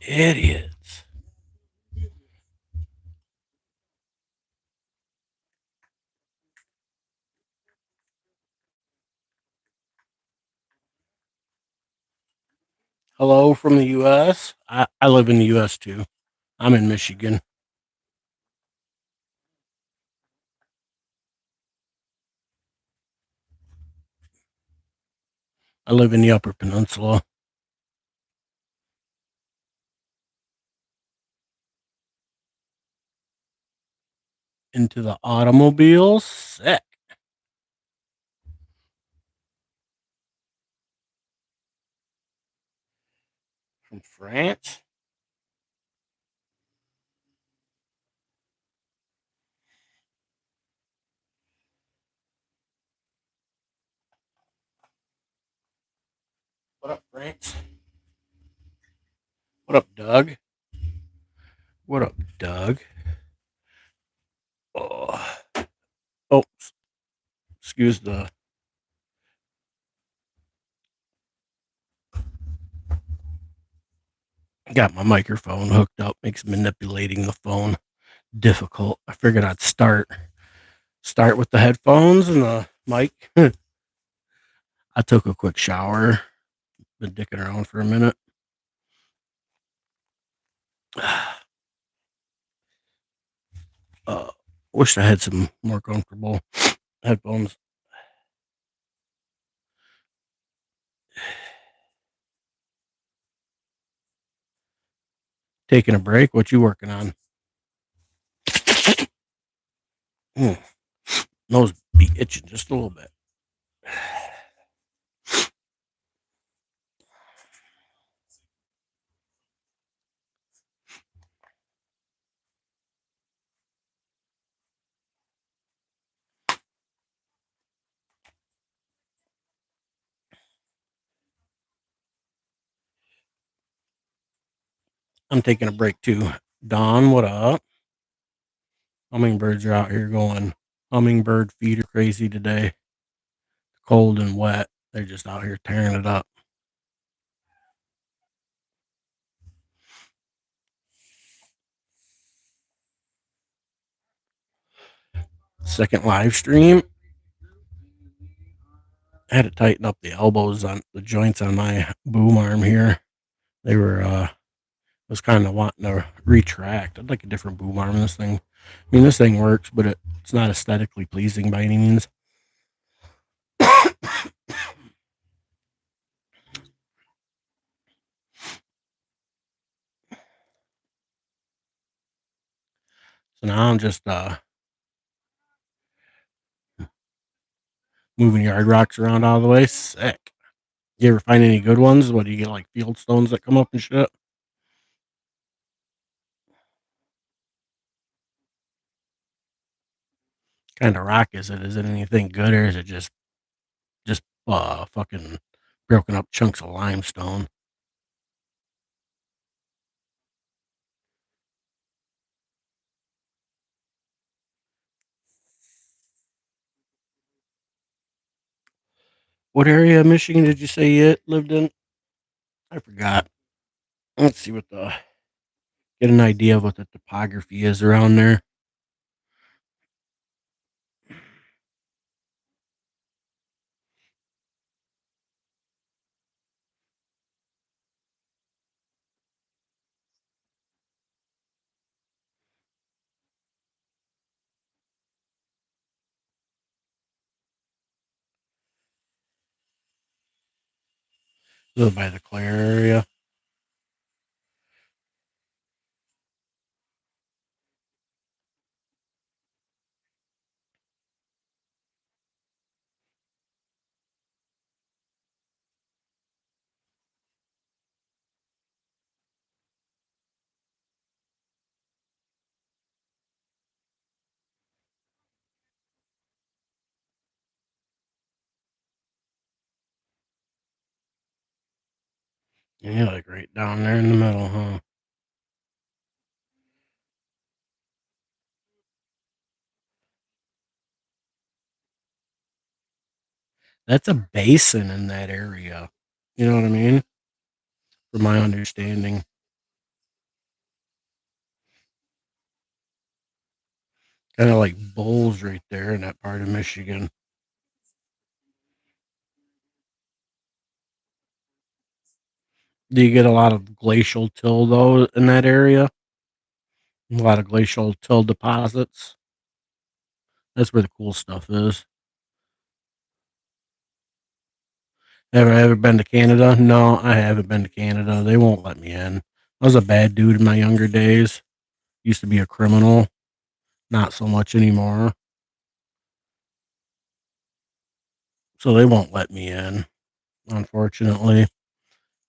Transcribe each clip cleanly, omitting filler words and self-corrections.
Idiots. Hello from the U.S. I live in the U.S. too. I'm in Michigan. I live in the Upper Peninsula. Into the automobiles. Sick. From France. What up, France? What up, Doug? What up, Doug? Oh, oh excuse the. Got my microphone hooked up. Makes manipulating the phone difficult. I figured I'd start with the headphones and the mic. I took a quick shower. Been dicking around for a minute. Uh, Wish I had some more comfortable headphones. Taking a break. What you working on? Mm, nose be itching just a little bit. I'm taking a break too. Don, what up? Hummingbirds are out here going. Hummingbird feet are crazy today. Cold and wet. They're just out here tearing it up. Second live stream. I had to tighten up the elbows on the joints on my boom arm here. They were was kind of wanting to retract. I'd like a different boom arm. This thing, I mean, this thing works, but it's not aesthetically pleasing by any means. So now I'm just moving yard rocks around out of the way. Sick. You ever find any good ones? What do you get, like field stones that come up and shit? Kind of rock is it? Is it anything good, or is it just fucking broken up chunks of limestone? What area of Michigan did you say you lived in? I forgot. Let's see what the get an idea of what the topography is around there. Live by the Clare area. Yeah, like right down there in the middle, huh? That's a basin in that area. You know what I mean? From my understanding. kind of like bowls right there in that part of Michigan. Do you get a lot of glacial till though in that area? A lot of glacial till deposits. That's where the cool stuff is. Ever been to Canada? No, I haven't been to Canada. They won't let me in. I was a bad dude in my younger days. Used to be a criminal. Not so much anymore. So they won't let me in, unfortunately.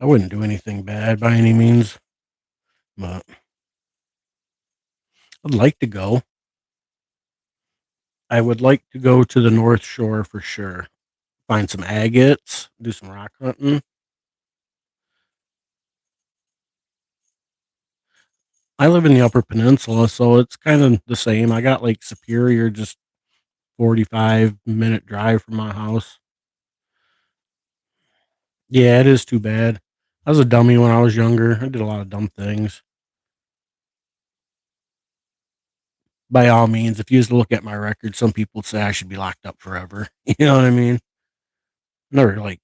I wouldn't do anything bad by any means, but I'd like to go. I would like to go to the North Shore for sure. Find some agates, do some rock hunting. I live in the Upper Peninsula, so it's kind of the same. I got like Superior, just 45-minute drive from my house. Yeah, it is too bad. I was a dummy when I was younger. I did a lot of dumb things. By all means, if you was to look at my record, some people would say I should be locked up forever. You know what I mean? Never like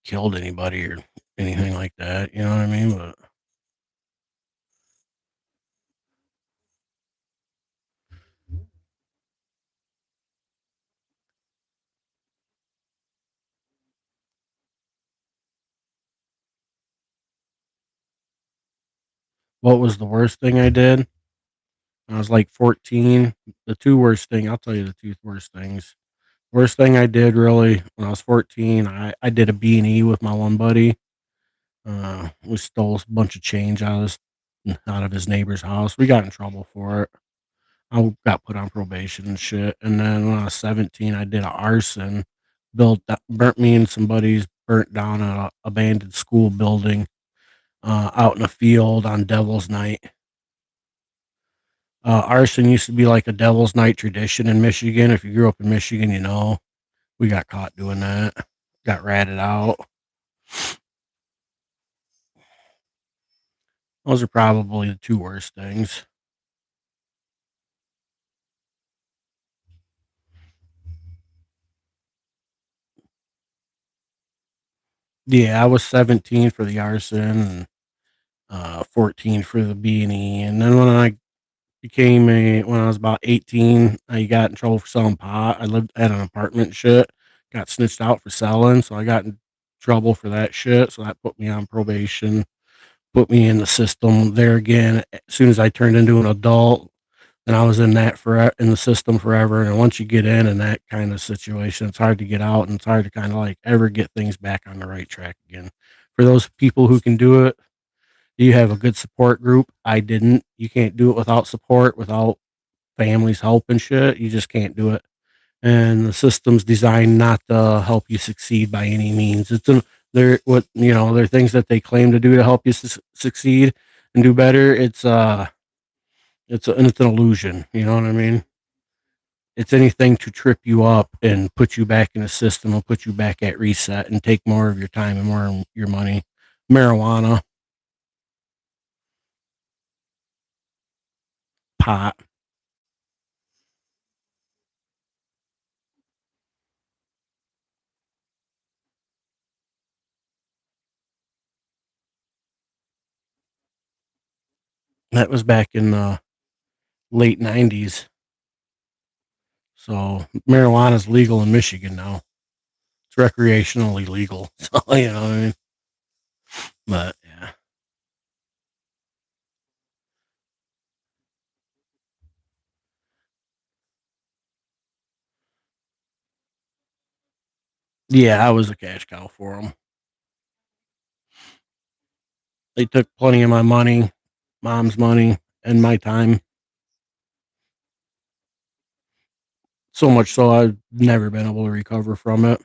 killed anybody or anything like that. You know what I mean? But what was the worst thing I did? When I was like 14. The two worst thing, I'll tell you the two worst things. Worst thing I did really when I was 14, I did a B&E with my one buddy. We stole a bunch of change out of his neighbor's house. We got in trouble for it. I got put on probation and shit. And then when I was 17, I did an arson, burnt me and some buddies, burnt down a abandoned school building out in a field on Devil's Night. Arson used to be like a Devil's Night tradition in Michigan. If you grew up in Michigan, you know we got caught doing that. Got ratted out. Those are probably the two worst things. Yeah, I was 17 for the arson and 14 for the B&E. And then when I was about 18, I got in trouble for selling pot. I lived at an apartment and shit. Got snitched out for selling, so I got in trouble for that shit. So that put me on probation, put me in the system there again. As soon as I turned into an adult, and I was in the system forever. And once you get in that kind of situation, it's hard to get out, and it's hard to kind of like ever get things back on the right track again. For those people who can do it, you have a good support group. I didn't. You can't do it without support, without family's help and shit. You just can't do it. And the system's designed not to help you succeed by any means. They're things that they claim to do to help you succeed and do better. It's an illusion. You know what I mean? It's anything to trip you up and put you back in the system and put you back at reset and take more of your time and more of your money. Marijuana, pot. That was back in the late 90s. So marijuana is legal in Michigan now. It's recreationally legal. So, you know what I mean? But yeah. Yeah, I was a cash cow for them. They took plenty of my money, mom's money, and my time. So much so I've never been able to recover from it.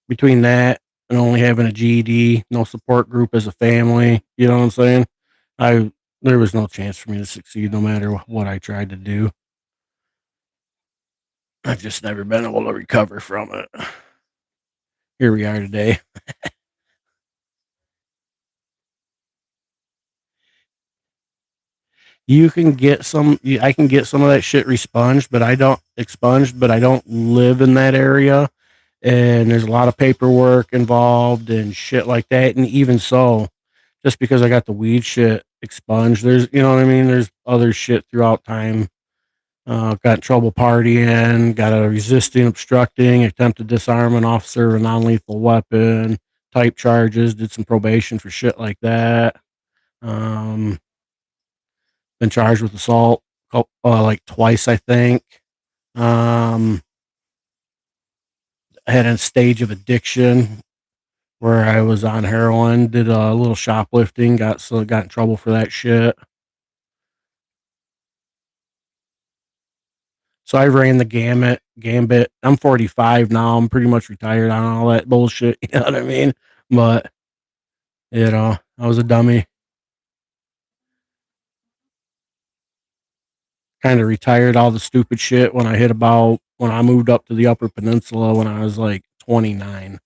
Between that and only having a GED, no support group as a family, you know what I'm saying? I There was no chance for me to succeed no matter what I tried to do. I've just never been able to recover from it. Here we are today. You can get some. I can get some of that shit expunged, but I don't live in that area, and there's a lot of paperwork involved and shit like that. And even so, just because I got the weed shit expunged, there's you know what I mean. There's other shit throughout time. Got in trouble partying, got a resisting, obstructing, attempted to disarm an officer with a non-lethal weapon, type charges, did some probation for shit like that. Um, been charged with assault, like twice, I think. Um, had a stage of addiction where I was on heroin, did a little shoplifting, got in trouble for that shit. So I ran the gambit. I'm 45 now. I'm pretty much retired on all that bullshit. You know what I mean? But I was a dummy. Kind of retired all the stupid shit when I moved up to the Upper Peninsula when I was like 29.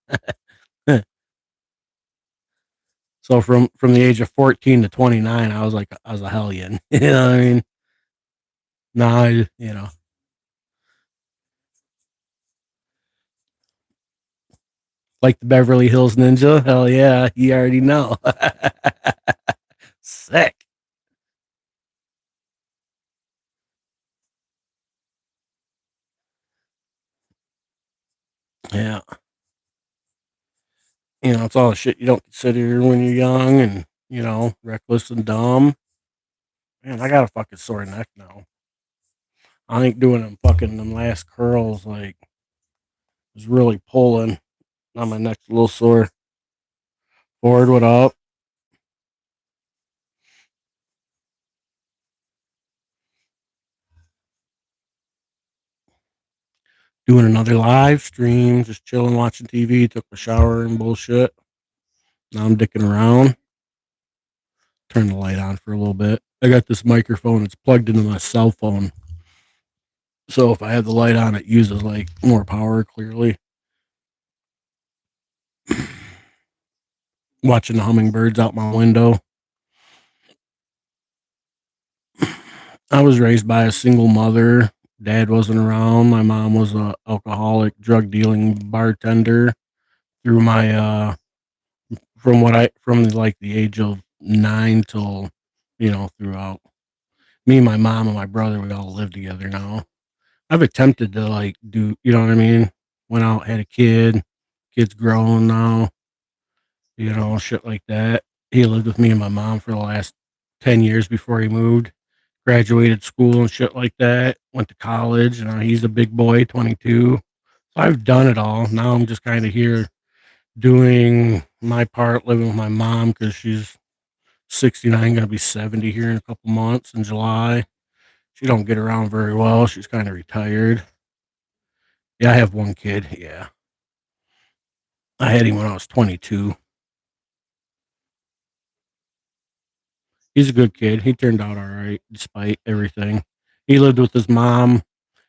So from the age of 14 to 29, I was a hellion. You know what I mean? Now like the Beverly Hills Ninja. Hell yeah, you already know. Sick. Yeah. It's all the shit you don't consider when you're young and, reckless and dumb. Man, I got a fucking sore neck now. I think doing them last curls like was really pulling. Now my neck's a little sore. Ford, what up? Doing another live stream, just chilling, watching TV, took a shower and bullshit. Now I'm dicking around. Turn the light on for a little bit. I got this microphone, it's plugged into my cell phone. So if I have the light on, it uses like more power clearly. Watching the hummingbirds out my window. I was raised by a single mother. Dad wasn't around. My mom was a alcoholic, drug dealing bartender through my from like the age of 9 till throughout. Me, my mom, and my brother, we all live together now. I've attempted to like do what I mean. Went out, had a kid. Kid's grown now. Shit like that. He lived with me and my mom for the last 10 years before he moved. Graduated school and shit like that. Went to college. He's a big boy, 22. So I've done it all. Now I'm just kind of here doing my part, living with my mom because she's 69, gonna be 70 here in a couple months in July. She don't get around very well. She's kind of retired. Yeah, I have one kid. Yeah, I had him when I was 22. He's a good kid. He turned out all right despite everything. He lived with his mom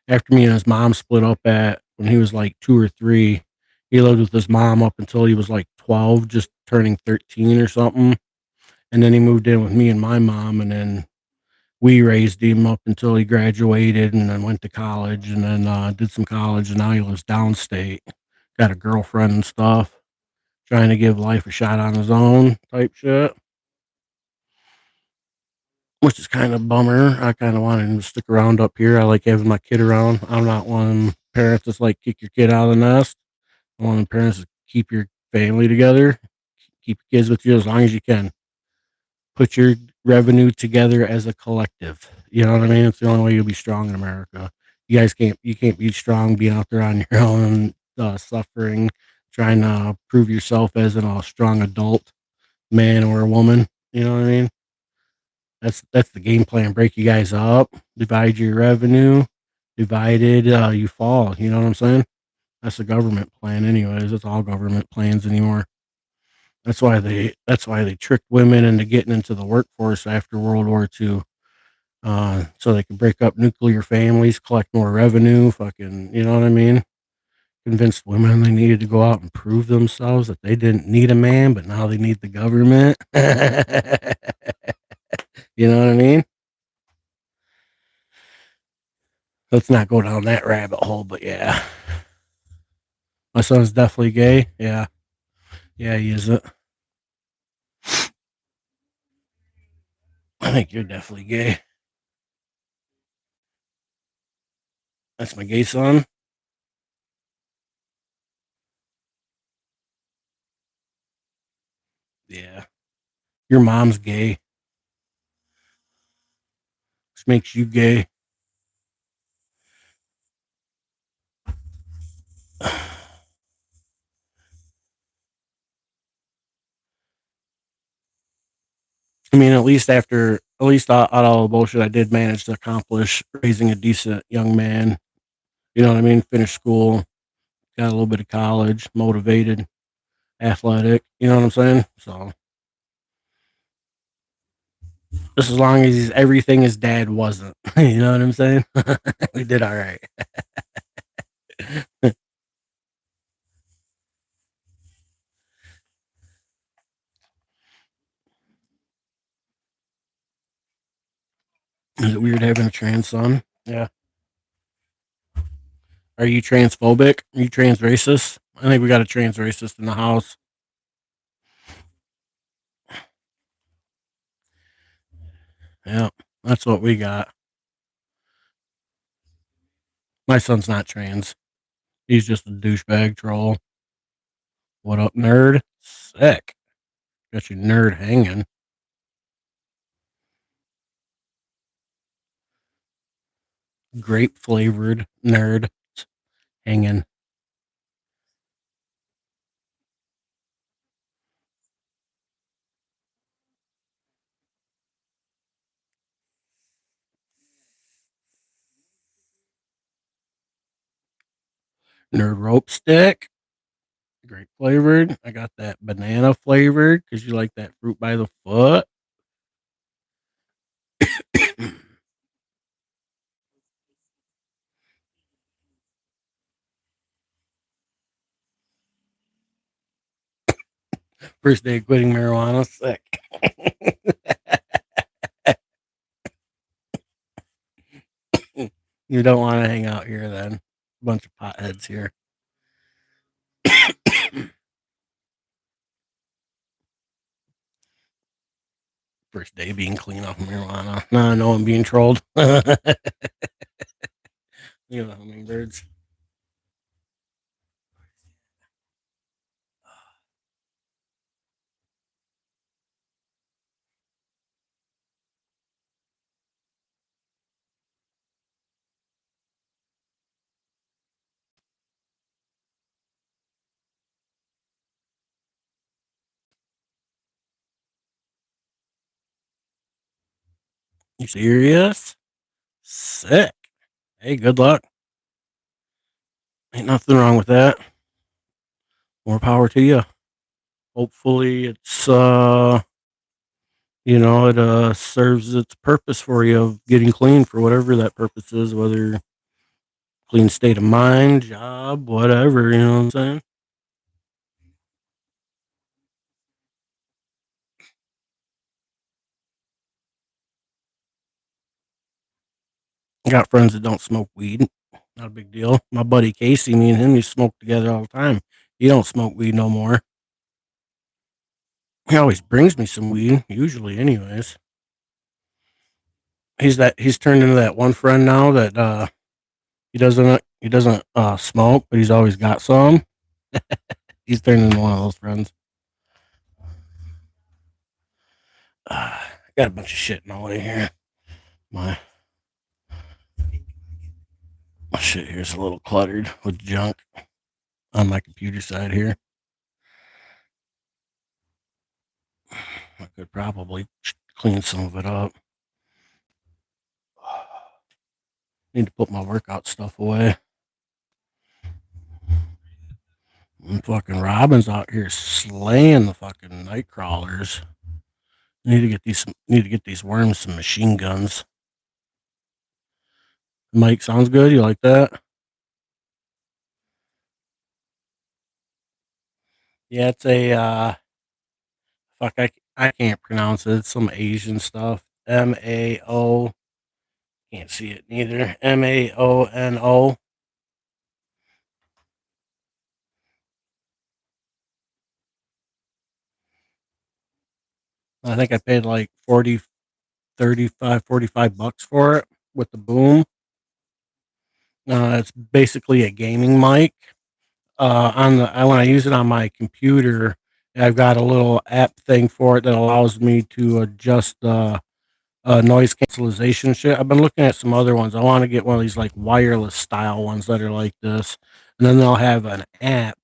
after me and his mom split up at when he was like 2 or 3. He lived with his mom up until he was like 12, just turning 13 or something. And then he moved in with me and my mom, and then we raised him up until he graduated and then went to college and then did some college. And now he lives downstate, got a girlfriend and stuff, trying to give life a shot on his own type shit, which is kind of a bummer. I kind of wanted him to stick around up here. I like having my kid around. I'm not one of them parents that's like kick your kid out of the nest. I'm one of them parents that keep your family together, keep your kids with you as long as you can. Put your revenue together as a collective. You know what I mean? It's the only way you'll be strong in America. You can't be strong being out there on your own, suffering, trying to prove yourself as a strong adult man or a woman. You know what I mean? That's the game plan. Break you guys up, divide your revenue, divided, you fall. You know what I'm saying? That's the government plan, anyways. It's all government plans anymore. That's why they tricked women into getting into the workforce after World War II, so they could break up nuclear families, collect more revenue. Fucking, you know what I mean? Convinced women they needed to go out and prove themselves that they didn't need a man, but now they need the government. You know what I mean? Let's not go down that rabbit hole, but yeah. My son's definitely gay. Yeah. Yeah, he is it. I think you're definitely gay. That's my gay son. Yeah. Your mom's gay, which makes you gay. I mean, at least out of all the bullshit, I did manage to accomplish raising a decent young man. You know what I mean? Finished school, got a little bit of college, motivated, athletic. You know what I'm saying? So just as long as he's everything his dad wasn't. You know what I'm saying? We did all right. Is it weird having a trans son? Yeah. Are you transphobic? Are you trans racist? I think we got a trans racist in the house. Yeah, that's what we got. My son's not trans. He's just a douchebag troll. What up, nerd? Sick. Got your nerd hanging. Grape flavored nerd hanging. Nerd rope stick. Grape flavored. I got that banana flavored because you like that fruit by the foot. First day of quitting marijuana. Sick. You don't want to hang out here then. Bunch of potheads here. First day being clean off marijuana. Now I know I'm being trolled. You know, hummingbirds. You serious? Sick. Hey, good luck. Ain't nothing wrong with that. More power to you. Hopefully it's it serves its purpose for you of getting clean for whatever that purpose is, whether clean state of mind, job, whatever, you know what I'm saying? I got friends that don't smoke weed. Not a big deal. My buddy Casey, me and him, we smoke together all the time. He don't smoke weed no more. He always brings me some weed, usually anyways. He's turned into that one friend now that he doesn't smoke, but he's always got some. He's turned into one of those friends. I got a bunch of shit in my way here. My my shit here's a little cluttered with junk on my computer side here. I could probably clean some of it up. Need to put my workout stuff away. And fucking Robin's out here slaying the fucking night crawlers. Need to get these worms some machine guns. Mike, sounds good. You like that? Yeah, it's a fuck. I can't pronounce it. It's some Asian stuff. MAO. can't see it neither. Maono. I think I paid like 40, 35, 45 bucks for it with the boom. It's basically a gaming mic. On the when I use it on my computer, I've got a little app thing for it that allows me to adjust the noise cancellation shit. I've been looking at some other ones. I want to get one of these like wireless style ones that are like this, and then they'll have an app.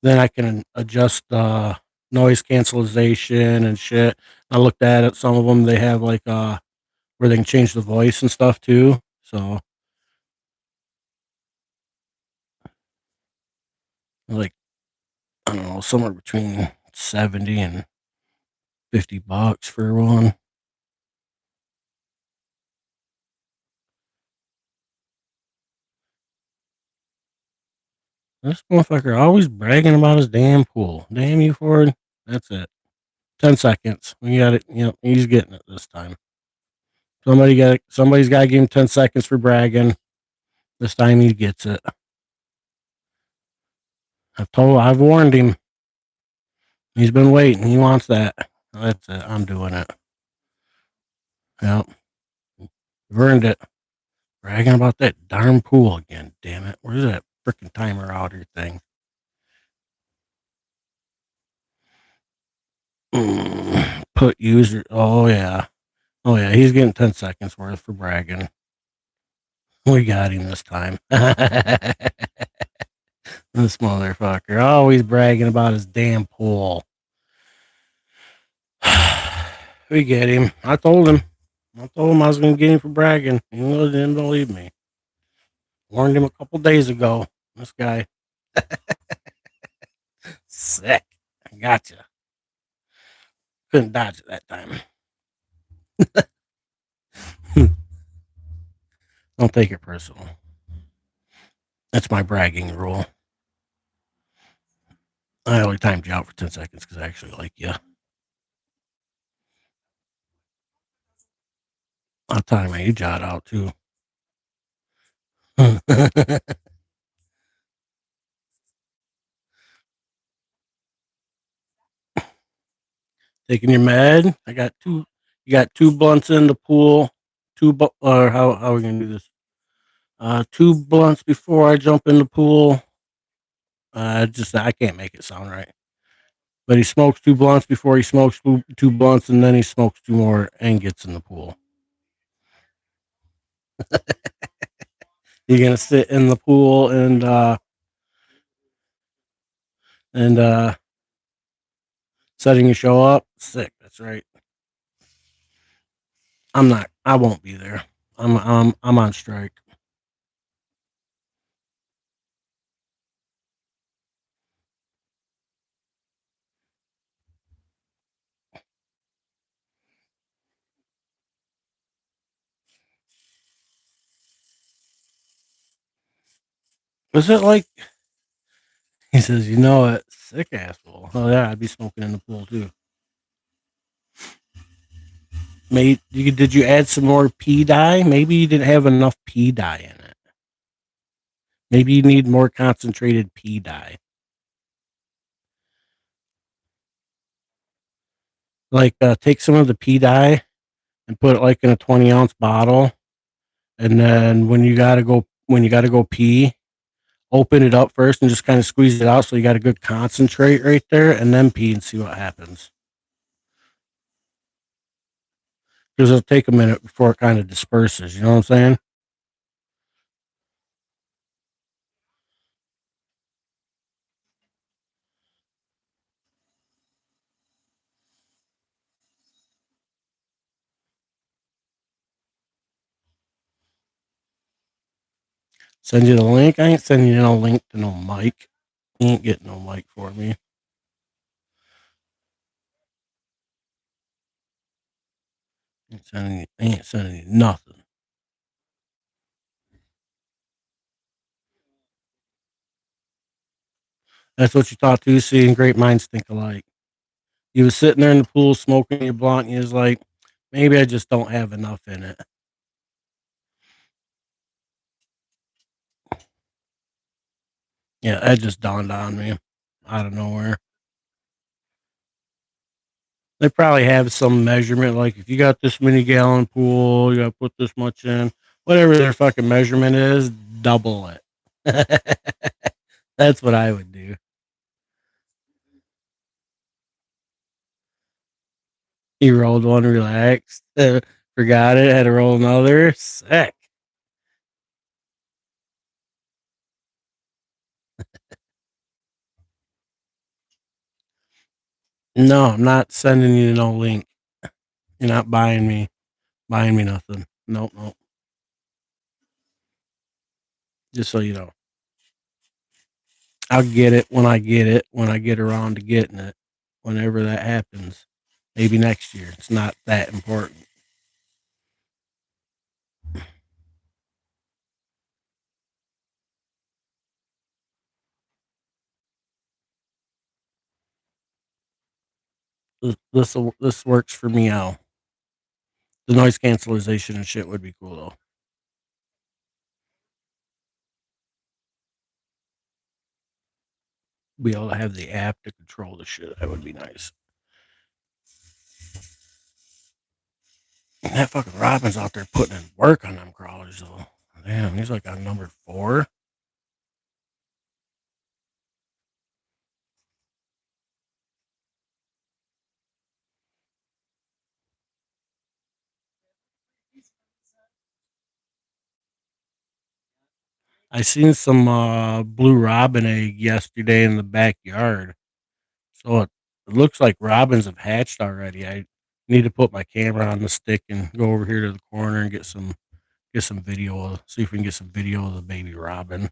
Then I can adjust the noise cancellation and shit. I looked at it. Some of them they have like where they can change the voice and stuff too. So like I don't know, somewhere between 70 and 50 bucks for one. This motherfucker always bragging about his damn pool. Damn you, Ford. That's it. 10 seconds. We got it. You know, he's getting it this time. Somebody's got to give him 10 seconds for bragging. This time he gets it. I've warned him. He's been waiting. He wants that. That's it. I'm doing it. Yep. You've earned it. Bragging about that darn pool again. Damn it. Where's that freaking timer outer thing? Put user. Oh, yeah. Oh, yeah. He's getting 10 seconds worth for bragging. We got him this time. This motherfucker always bragging about his damn pool. We get him. I told him. I told him I was going to get him for bragging. He didn't believe me. Warned him a couple days ago. This guy. Sick. I gotcha. Couldn't dodge it that time. Don't take it personal. That's my bragging rule. I only timed you out for 10 seconds because I actually like you. I'll time my age out too. Taking your med. I got two. You got two blunts in the pool. Or how are we gonna do this? Two blunts before I jump in the pool. Just I can't make it sound right. But he smokes two blunts before he smokes two blunts, and then he smokes two more and gets in the pool. You're gonna sit in the pool and setting your show up. Sick. That's right. I'm not. I won't be there. I'm on strike. Was it like he says? You know it, sick asshole. Oh yeah, I'd be smoking in the pool too. Did you add some more pea dye? Maybe you didn't have enough pea dye in it. Maybe you need more concentrated pea dye. Like take some of the pea dye and put it like in a 20-ounce bottle, and then when you gotta go pee, open it up first and just kind of squeeze it out so you got a good concentrate right there, and then pee and see what happens. Because it'll take a minute before it kind of disperses. You know what I'm saying? Send you the link. I ain't sending you no link to no mic. You ain't getting no mic for me. I ain't sending you nothing. That's what you thought too. Seeing great minds think alike. You was sitting there in the pool smoking your blunt, and you was like, maybe I just don't have enough in it. Yeah, that just dawned on me out of nowhere. They probably have some measurement, like if you got this many gallon pool, you gotta put this much in. Whatever their fucking measurement is, double it. That's what I would do. You rolled one, relaxed, forgot it, had to roll another. Sick. No, I'm not sending you no link. You're not buying me nothing. Nope, nope. Just so you know, I'll get it when I get it. When I get around to getting it, whenever that happens, maybe next year. It's not that important. This works for me out. The noise cancellation and shit would be cool though. Be able to have the app to control the shit. That would be nice. And that fucking Robin's out there putting in work on them crawlers though. Damn, he's like on number 4. I seen some blue robin egg yesterday in the backyard. So it looks like robins have hatched already. I need to put my camera on the stick and go over here to the corner and get some video. See if we can get some video of the baby robin.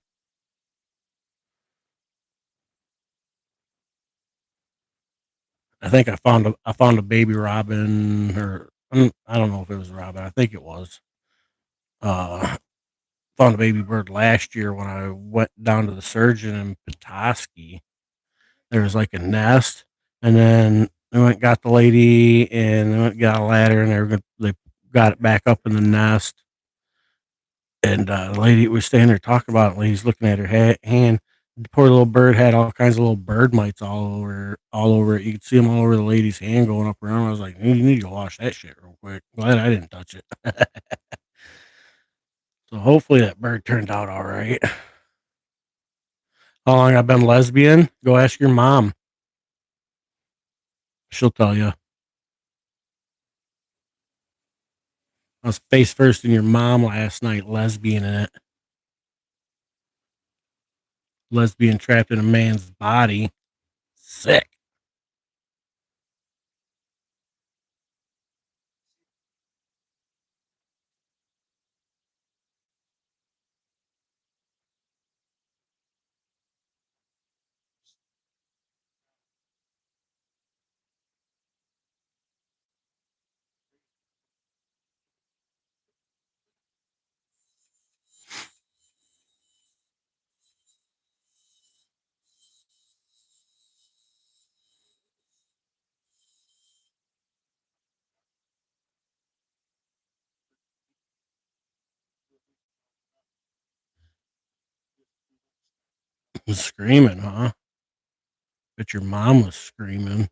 I think I found a baby robin, or I don't know if it was a robin. I think it was. Uh, Found a baby bird last year when I went down to the surgeon in Petoskey. There was like a nest, and then they went and got the lady, and they went and got a ladder, and they got it back up in the nest. And the lady was standing there talking about it. The lady's looking at her hand. The poor little bird had all kinds of little bird mites all over it. You could see them all over the lady's hand going up around. I was like, you need to wash that shit real quick. Glad I didn't touch it. So hopefully that bird turned out all right. How long I've been lesbian? Go ask your mom. She'll tell you. I was face first in your mom last night, lesbian in it. Lesbian trapped in a man's body. Sick. Was screaming, huh? But your mom was screaming.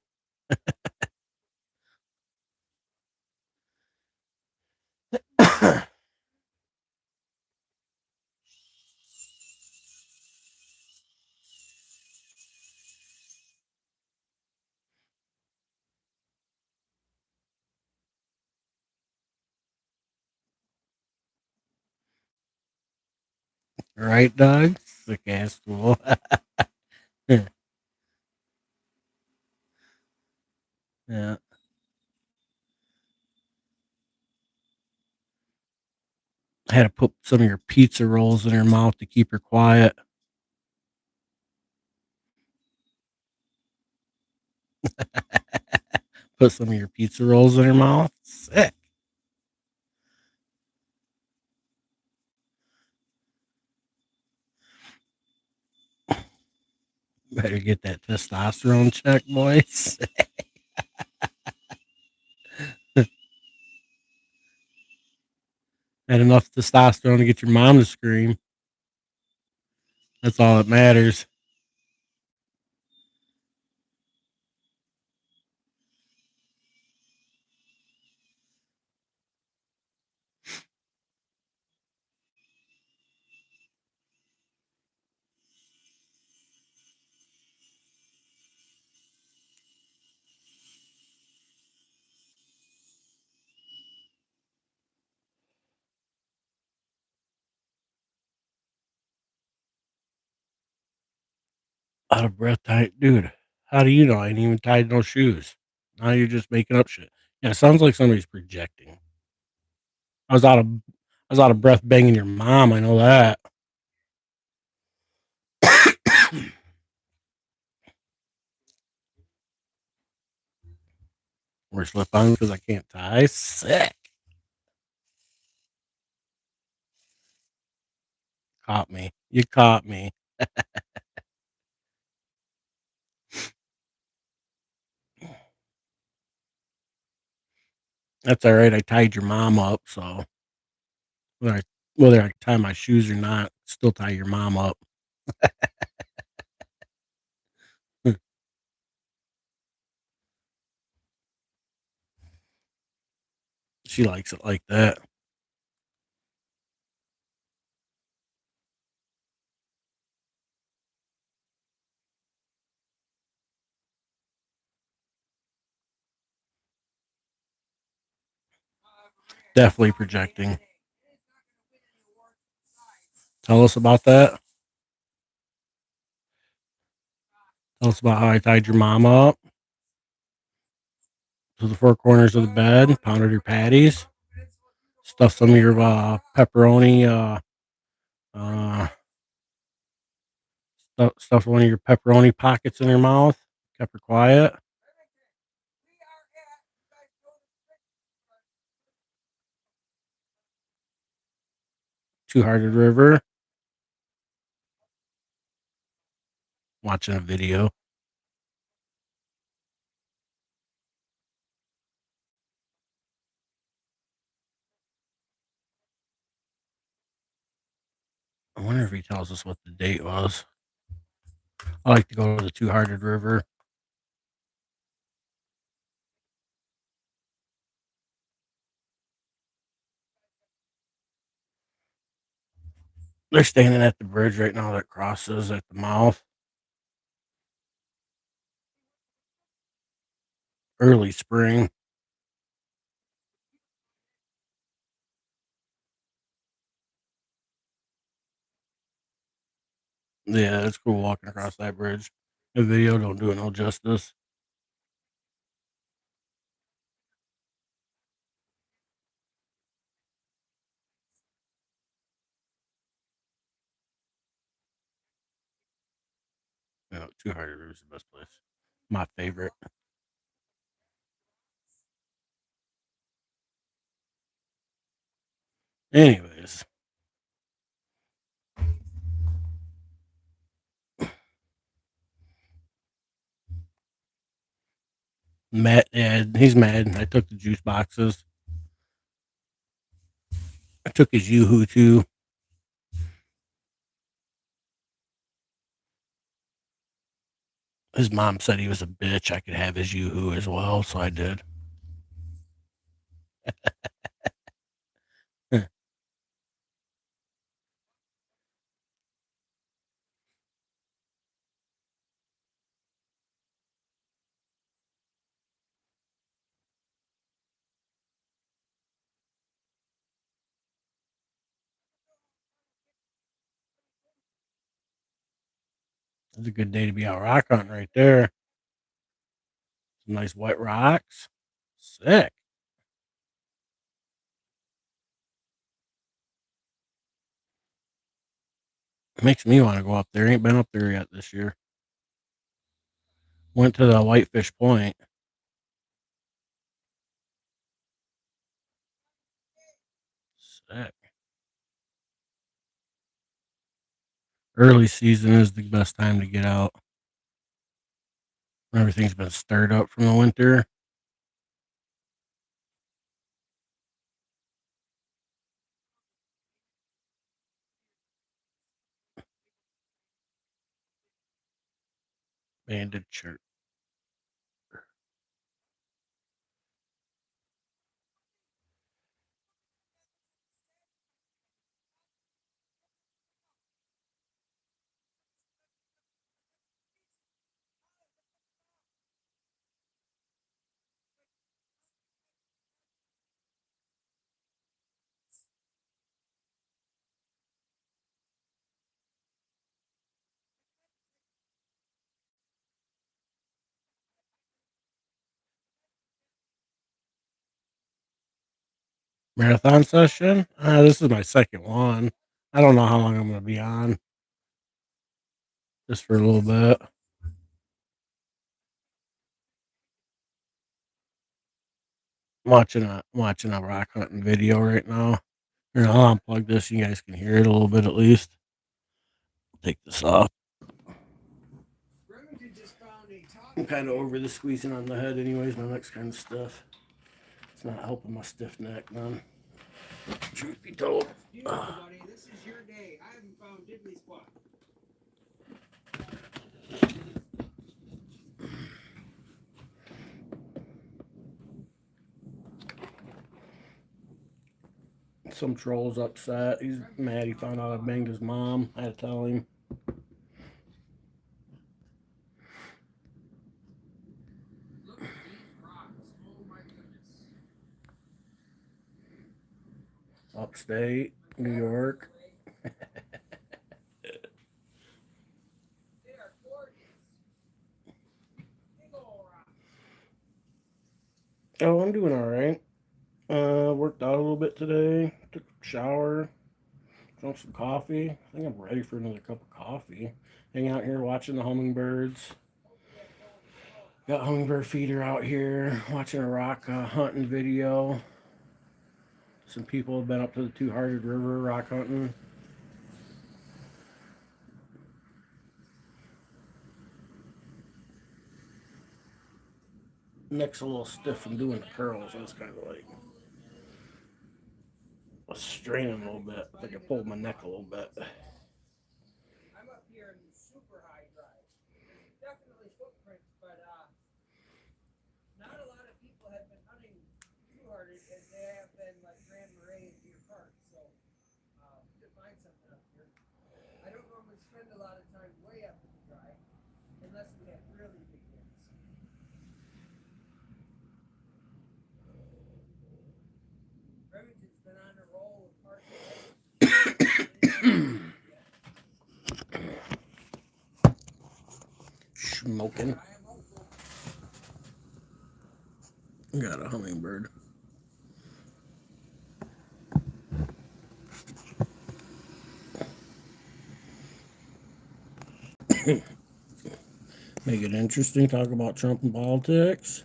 Right, dog? Sick ass fool. Yeah. I had to put some of your pizza rolls in her mouth to keep her quiet. Put some of your pizza rolls in her mouth. Sick. Better get that testosterone check, boys. Had enough testosterone to get your mom to scream. That's all that matters. Out of breath, tight, dude. How do you know I ain't even tied no shoes? Now you're just making up shit. Yeah, it sounds like somebody's projecting. I was out of I was out of breath banging your mom. I know that. We're slip on because I can't tie. Sick. Caught me. You caught me. That's all right. I tied your mom up, so whether I, whether I tie my shoes or not, still tie your mom up. She likes it like that. Definitely projecting. Tell us about that. Tell us about how I tied your mom up to the four corners of the bed, pounded her patties, stuffed some of your pepperoni, uh, stuffed one of your pepperoni pockets in her mouth, kept her quiet. Two Hearted River, watching a video. I wonder if he tells us what the date was. I like to go to the Two Hearted River. They're standing at the bridge right now that crosses at the mouth. Early spring. Yeah, it's cool walking across that bridge. The video don't do it no justice. You know, Two Hearted River is the best place. My favorite. Anyways, Matt, yeah, he's mad. I took the juice boxes. I took his Yoo-Hoo too. His mom said he was a bitch. I could have his Yoo-Hoo as well, so I did. It's a good day to be out rock hunting right there. Some nice white rocks. Sick. Makes me want to go up there. Ain't been up there yet this year. Went to the Whitefish Point. Sick. Early season is the best time to get out. Everything's been stirred up from the winter. banded shirt. Marathon session? This is my second one. I don't know how long I'm gonna be on. Just for a little bit. I'm watching a rock hunting video right now. Here, I'll unplug this. You guys can hear it a little bit at least. Take this off. I'm kind of over the squeezing on the head, anyways. My neck's kind of stiff. It's not helping my stiff neck, man. Truth be told. This is your day. I haven't found diddly squat. Some troll's upset. He's mad he found out I banged his mom. I had to tell him. Look at these rocks. Oh my goodness. Upstate, New York. Oh, I'm doing all right. Worked out a little bit today. Took a shower. Drunk some coffee. I think I'm ready for another cup of coffee. Hang out here watching the hummingbirds. Got hummingbird feeder out here. Watching a rock hunting video. Some people have been up to the Two-Hearted River rock hunting. Neck's a little stiff from doing the curls. I was kind of like straining a little bit. I think I pulled my neck a little bit. I'm up here in super high drive. There's definitely footprints, but not a lot of people have been hunting Two-Hearted as they have been like Grand Marais and Deer Park. So could find something up here. I don't normally spend a lot of time way up in the drive unless we have really big hits. Remington's been on a roll with smoking. Got a hummingbird. Make it interesting. Talk about Trump and politics.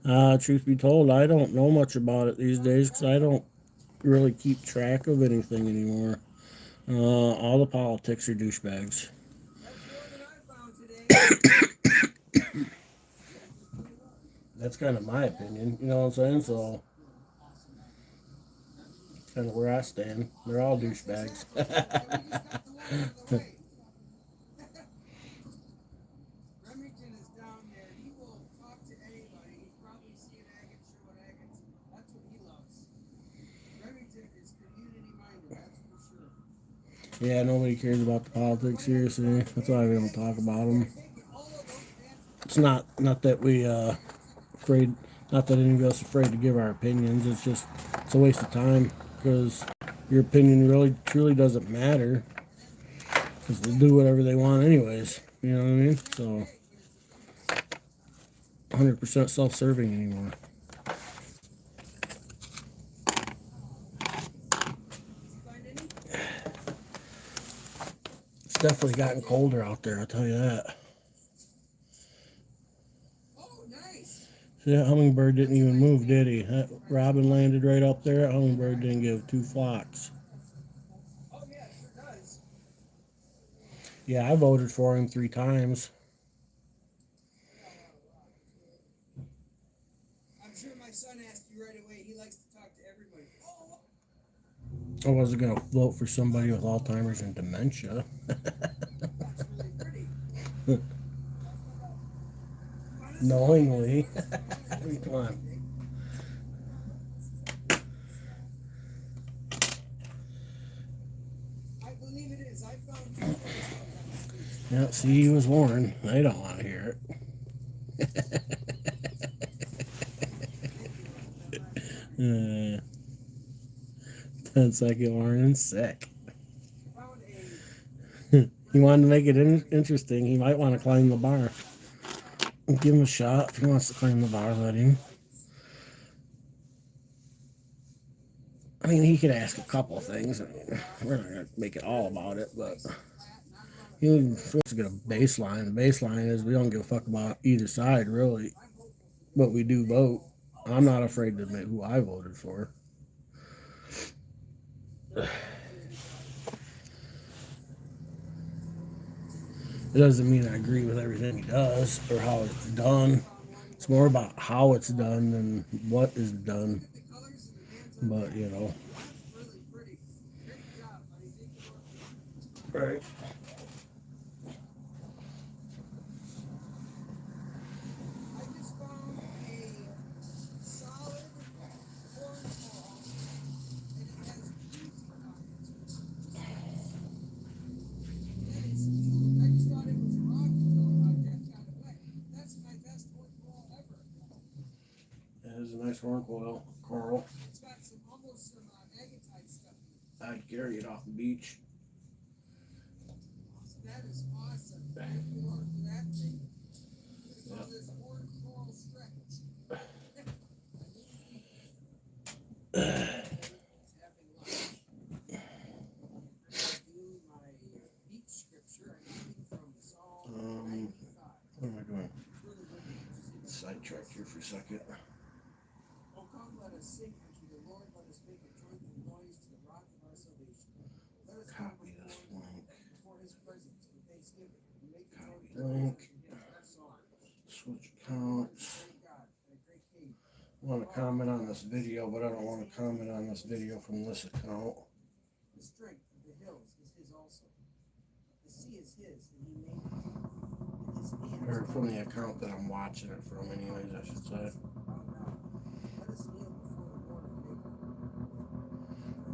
Truth be told, I don't know much about it these days because I don't really keep track of anything anymore. All the politics are douchebags. That's kind of my opinion, you know what I'm saying? So, kind of where I stand. They're all douchebags. Remington is down there. He will talk to anybody. He's probably seeing agates, showing agates. That's what he loves. Remington is community minded, that's for sure. Yeah, nobody cares about the politics here, see? That's why we don't talk about them. It's not that we afraid, not that any of us are afraid to give our opinions. It's just it's a waste of time because your opinion really truly doesn't matter because they do whatever they want anyways. You know what I mean? So 100% self-serving anymore. It's definitely gotten colder out there, I'll tell you that. See, that hummingbird didn't even move, did he? That robin landed right up there. That hummingbird didn't give two flocks. Oh, yeah, it sure does. Yeah, I voted for him 3 times. I'm sure my son asked you right away. He likes to talk to everybody. I wasn't going to vote for somebody with Alzheimer's and dementia. That's really pretty. Knowingly. Come on. Yeah, see, he was warned. They don't want to hear it. 10-second warning, sick. He wanted to make it interesting. He might want to climb the bar. Give him a shot. If he wants to climb the bar, let him. I mean, he could ask a couple things. I mean, we're not going to make it all about it, but he wants to get a baseline. The baseline is we don't give a fuck about either side, really, but we do vote. I'm not afraid to admit who I voted for. It doesn't mean I agree with everything he does or how it's done. It's more about how it's done than what is done. But, you know. Right. It is a nice horn coral. I'd carry it off the beach. That is awesome. What am I doing? Sidetrack here for a second. Oh, come, let us sing unto the Lord. Let us make a joyful noise to the rock of our salvation. Let us copy this link before His presence with thanksgiving. Copy link. Switch accounts. I want to comment on this video, but I don't want to comment on this video from this account. The strength of the hills is His also. The sea is His, and He made it. Or from the account that I'm watching it from, anyways, I should say. Let us kneel before the Lord and make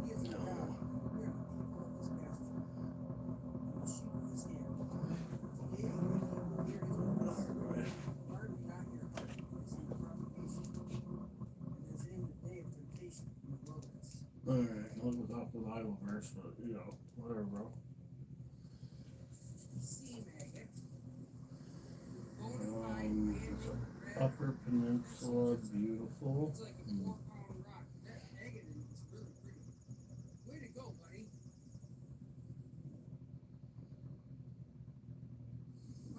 He is the God. We are the people of His pasture, and the sheep of His hand. Yea, when He will hear His voice, harden not your heart as in the provocation, and as in the day of temptation in the wilderness. Alright, I'll look without the Bible verse, but you know, whatever, bro. Upper Peninsula, beautiful. It's like a 4-pound rock. That agate is really pretty. Way to go, buddy.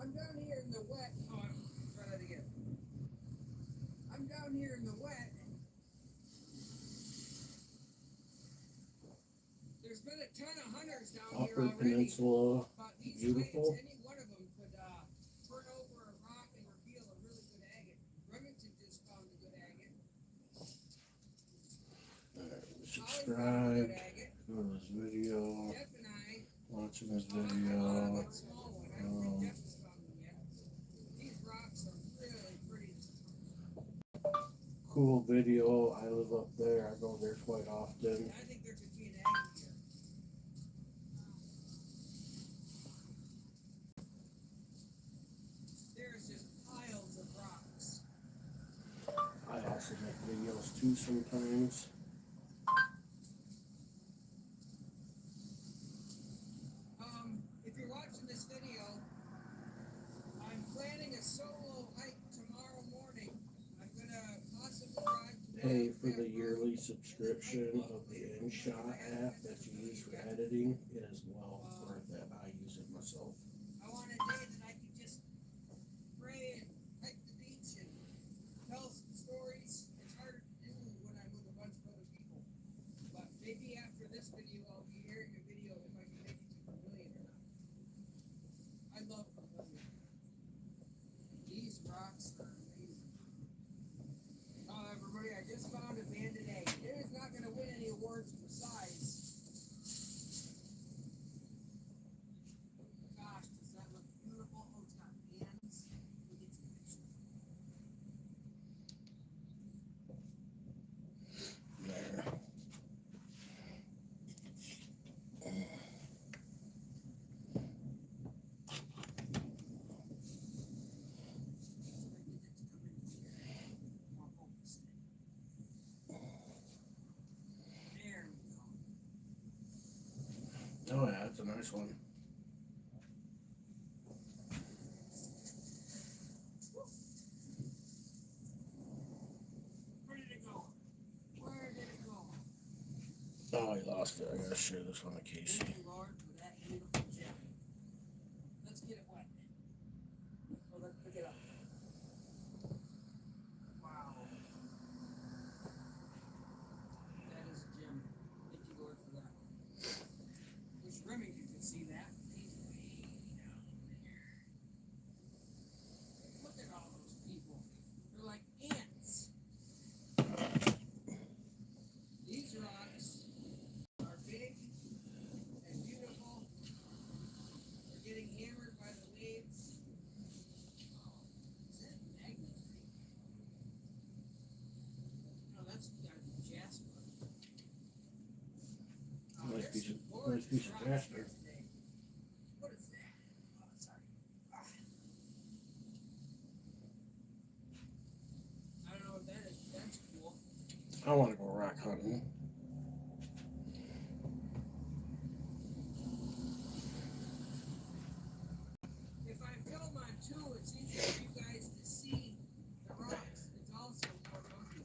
I'm down here in the wet. Oh, try that again. I'm down here in the wet. There's been a ton of hunters down here already. Upper Peninsula, beautiful. Any one of them could turn over a rock and reveal a really good agate. Remington just found a good agate. Subscribe. Go to this video. Jeff and I. Watching this video. These rocks are really pretty. Cool video. I live up there. I go there quite often. I think there could be an agate here. There's just piles of rocks. I also make videos too sometimes. If you're watching this video, I'm planning a solo hike tomorrow morning. I'm gonna possibly ride to pay for the yearly subscription of the InShot app that you use for editing. It is well worth it. I use it myself. I want a day that I can just pray and hike the beach and tell some stories. It's harder to do when I'm with a bunch of other people. But maybe after this video, I'll be airing a video if I can make it to 1 million or not. I love Vermilion. These rocks are amazing. Everybody, I just found a banded egg. It is not going to win any awards for size. Gosh, does that look beautiful? Oh yeah, that's a nice one. Where did it go? Where did it go? Oh, I lost it. I gotta share this one with Casey. Thank you, Lord, for that beautiful gem. Let's get it wet. So let's pick it up. Wow. That is a gem. Thank you, Lord, for that. Wish Remington could see that. He's way down there. Look at all those people. They're like ants. These rocks are big and beautiful. They're getting hammered by the waves. Oh, is that magnetite? No, that's gotta be jasper. Oh, Nice there's piece some of gorgeous rocks jasper. here today. What is that? Oh, sorry. Ah. I don't know what that is. That's cool. I want to go rock hunting. If I film on two, it's easier for you guys to see the rocks. It's also more bumpy.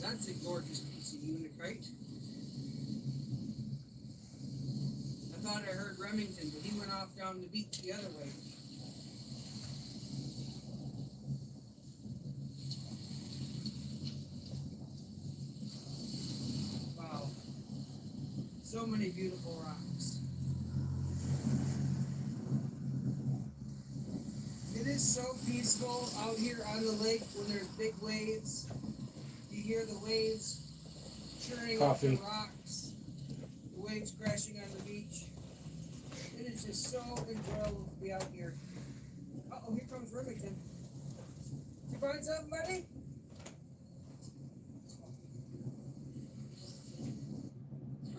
That's a gorgeous piece of unitite. I thought I heard Remington, but he went off down the beach the other way. Wow. So many beautiful rocks. It is so peaceful out here on the lake when there's big waves. You hear the waves churning up the rocks, the waves crashing on the beach. It is just so enjoyable to be out here. Uh-oh, here comes Remington. Did you find something, buddy?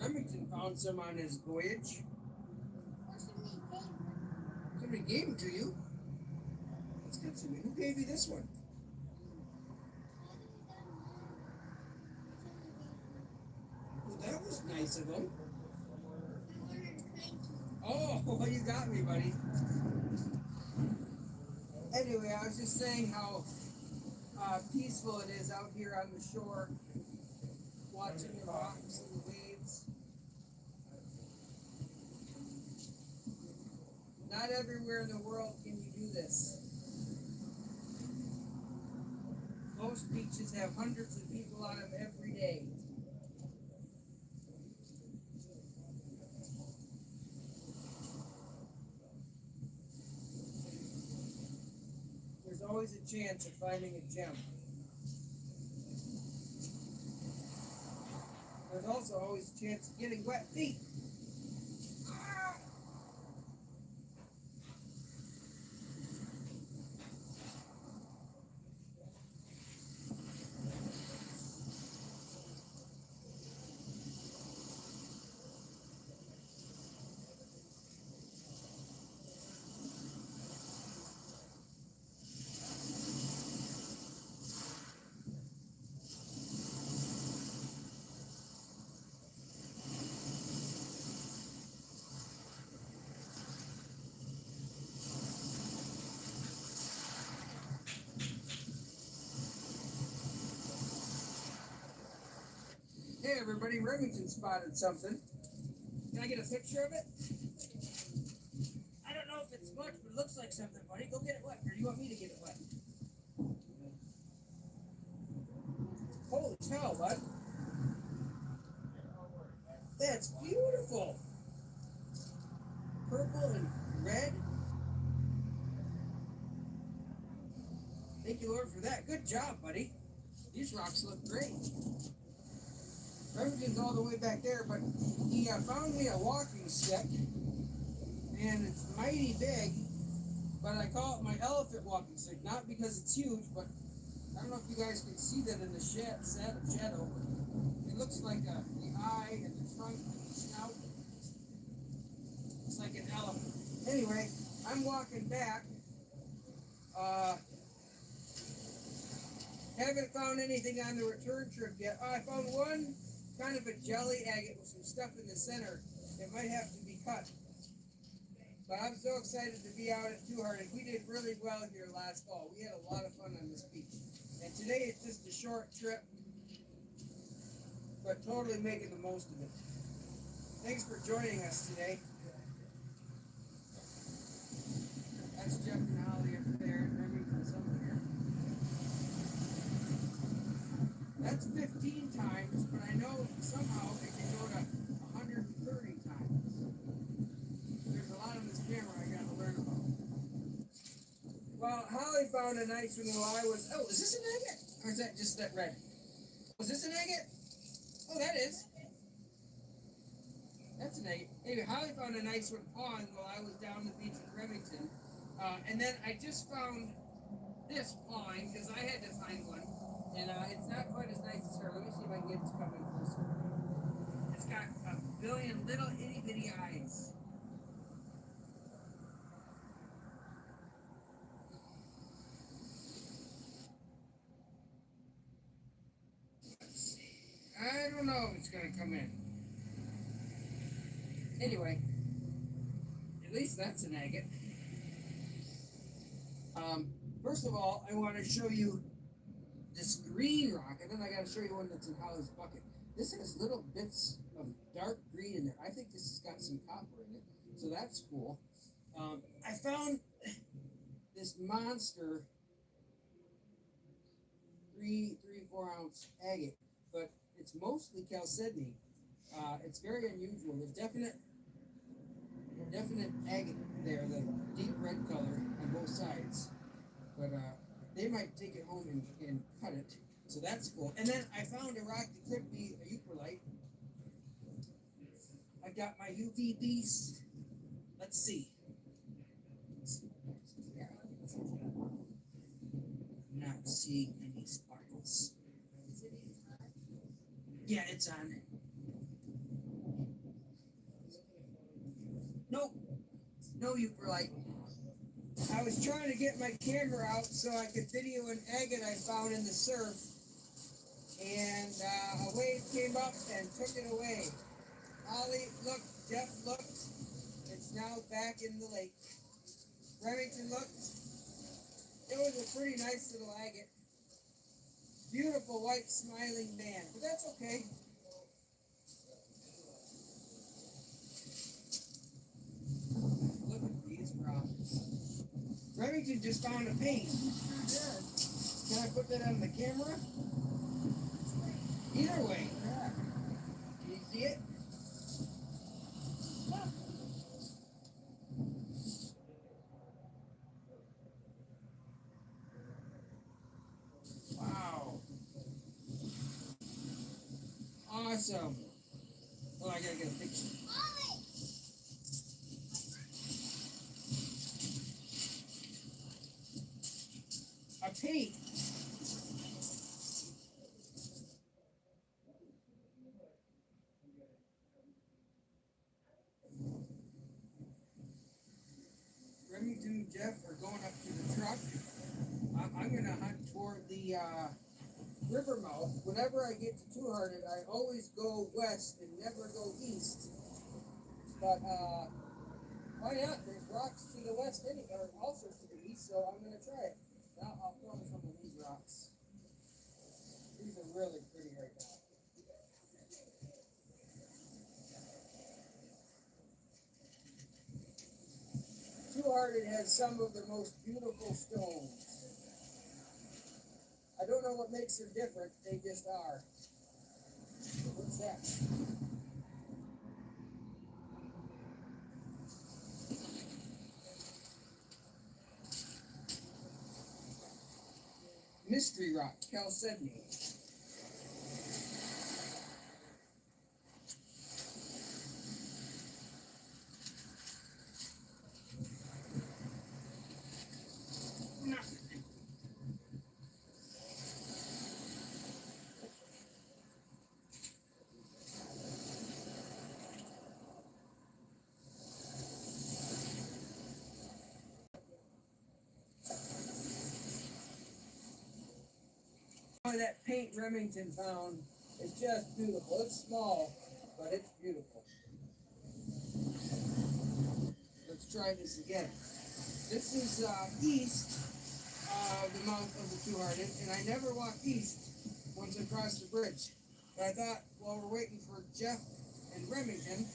Remington found some on his voyage. Somebody gave them to you? That's good to me. Who gave you this one? Well, that was nice of him. Oh, you got me, buddy. Anyway, I was just saying how peaceful it is out here on the shore, watching the rocks and the waves. Not everywhere in the world can you do this. Most beaches have hundreds of people on them every day. There's always a chance of finding a gem. There's also always a chance of getting wet feet. Ah! Hey everybody, Remington spotted something. Can I get a picture of it? I don't know if it's much, but it looks like something, buddy. Go get it wet, or do you want me to get it wet? Holy cow, bud. That's beautiful. Purple and red. Thank you, Lord, for that. Good job, buddy. These rocks look great. Remington's all the way back there, but he found me a walking stick, and it's mighty big, but I call it my elephant walking stick, not because it's huge, but I don't know if you guys can see that in the shadow. It looks like the eye and the trunk and the snout. It's like an elephant. Anyway, I'm walking back. Haven't found anything on the return trip yet. Oh, I found one kind of a jelly agate with some stuff in the center. It might have to be cut. But I'm so excited to be out at Two Hearted. We did really well here last fall. We had a lot of fun on this beach. And today it's just a short trip, but totally making the most of it. Thanks for joining us today. That's Jeff and Holly up there and Remington's up there. That's 15 times, but I know somehow it can go to 130 times. There's a lot of this camera I gotta learn about. Well, Holly found a nice one while I was. Oh, is this an agate? Or is that just that red? Was this an agate? Oh, that is. That's an agate. Anyway, Holly found a nice one pond while I was down the beach in Remington. And then I just found this pawing because I had to find one. And it's not quite as nice as her. Let me see if I can get it to come in closer. It's got a billion little itty bitty eyes. I don't know if it's going to come in. Anyway, at least that's an agate. First of all, I want to show you this green rock, and then I got to show you one that's in Holly's bucket. This has little bits of dark green in there. I think this has got some copper in it, so that's cool. I found this monster 4 ounce agate, but it's mostly chalcedony. It's very unusual. There's definite agate there, the deep red color on both sides. But they might take it home and cut it. So that's cool. And then I found a rock that could be a euperlite. I've got my UV beast. Let's see. Not seeing any sparkles. Yeah, it's on. Nope. No euperlite. I was trying to get my camera out so I could video an agate I found in the surf, and a wave came up and took it away. Holly looked, Jeff looked, it's now back in the lake. Remington looked, it was a pretty nice little agate. Beautiful white smiling band, but that's okay. Look at these rocks. Remington just found a paint. Can I put that on the camera? Either way. Can you see it? Wow. Awesome. Oh, I gotta get a picture. A paint. Remington and Jeff are going up to the truck. I'm going to hunt toward the river mouth. Whenever I get to Two Hearted, I always go west and never go east. But why not? There's rocks to the west or also to the east, so I'm going to try it. Now I'll film some of these rocks. These are really pretty right now. Two Hearted has some of the most beautiful stones. I don't know what makes them different, they just are. What's that? Mystery rock, chalcedony. That paint Remington found is just beautiful. It's small, but it's beautiful. Let's try this again. This is east of the mouth of the Two-Hearted, and I never walked east once I crossed the bridge. But I thought while we're waiting for Jeff and Remington,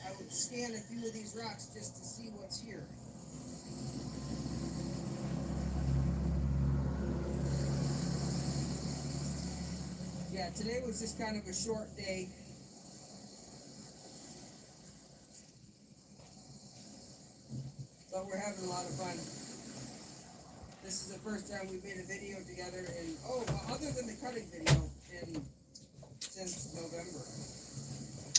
I would scan a few of these rocks just to see what's here. Yeah, today was just kind of a short day. But we're having a lot of fun. This is the first time we've made a video together in, other than the cutting video, since November.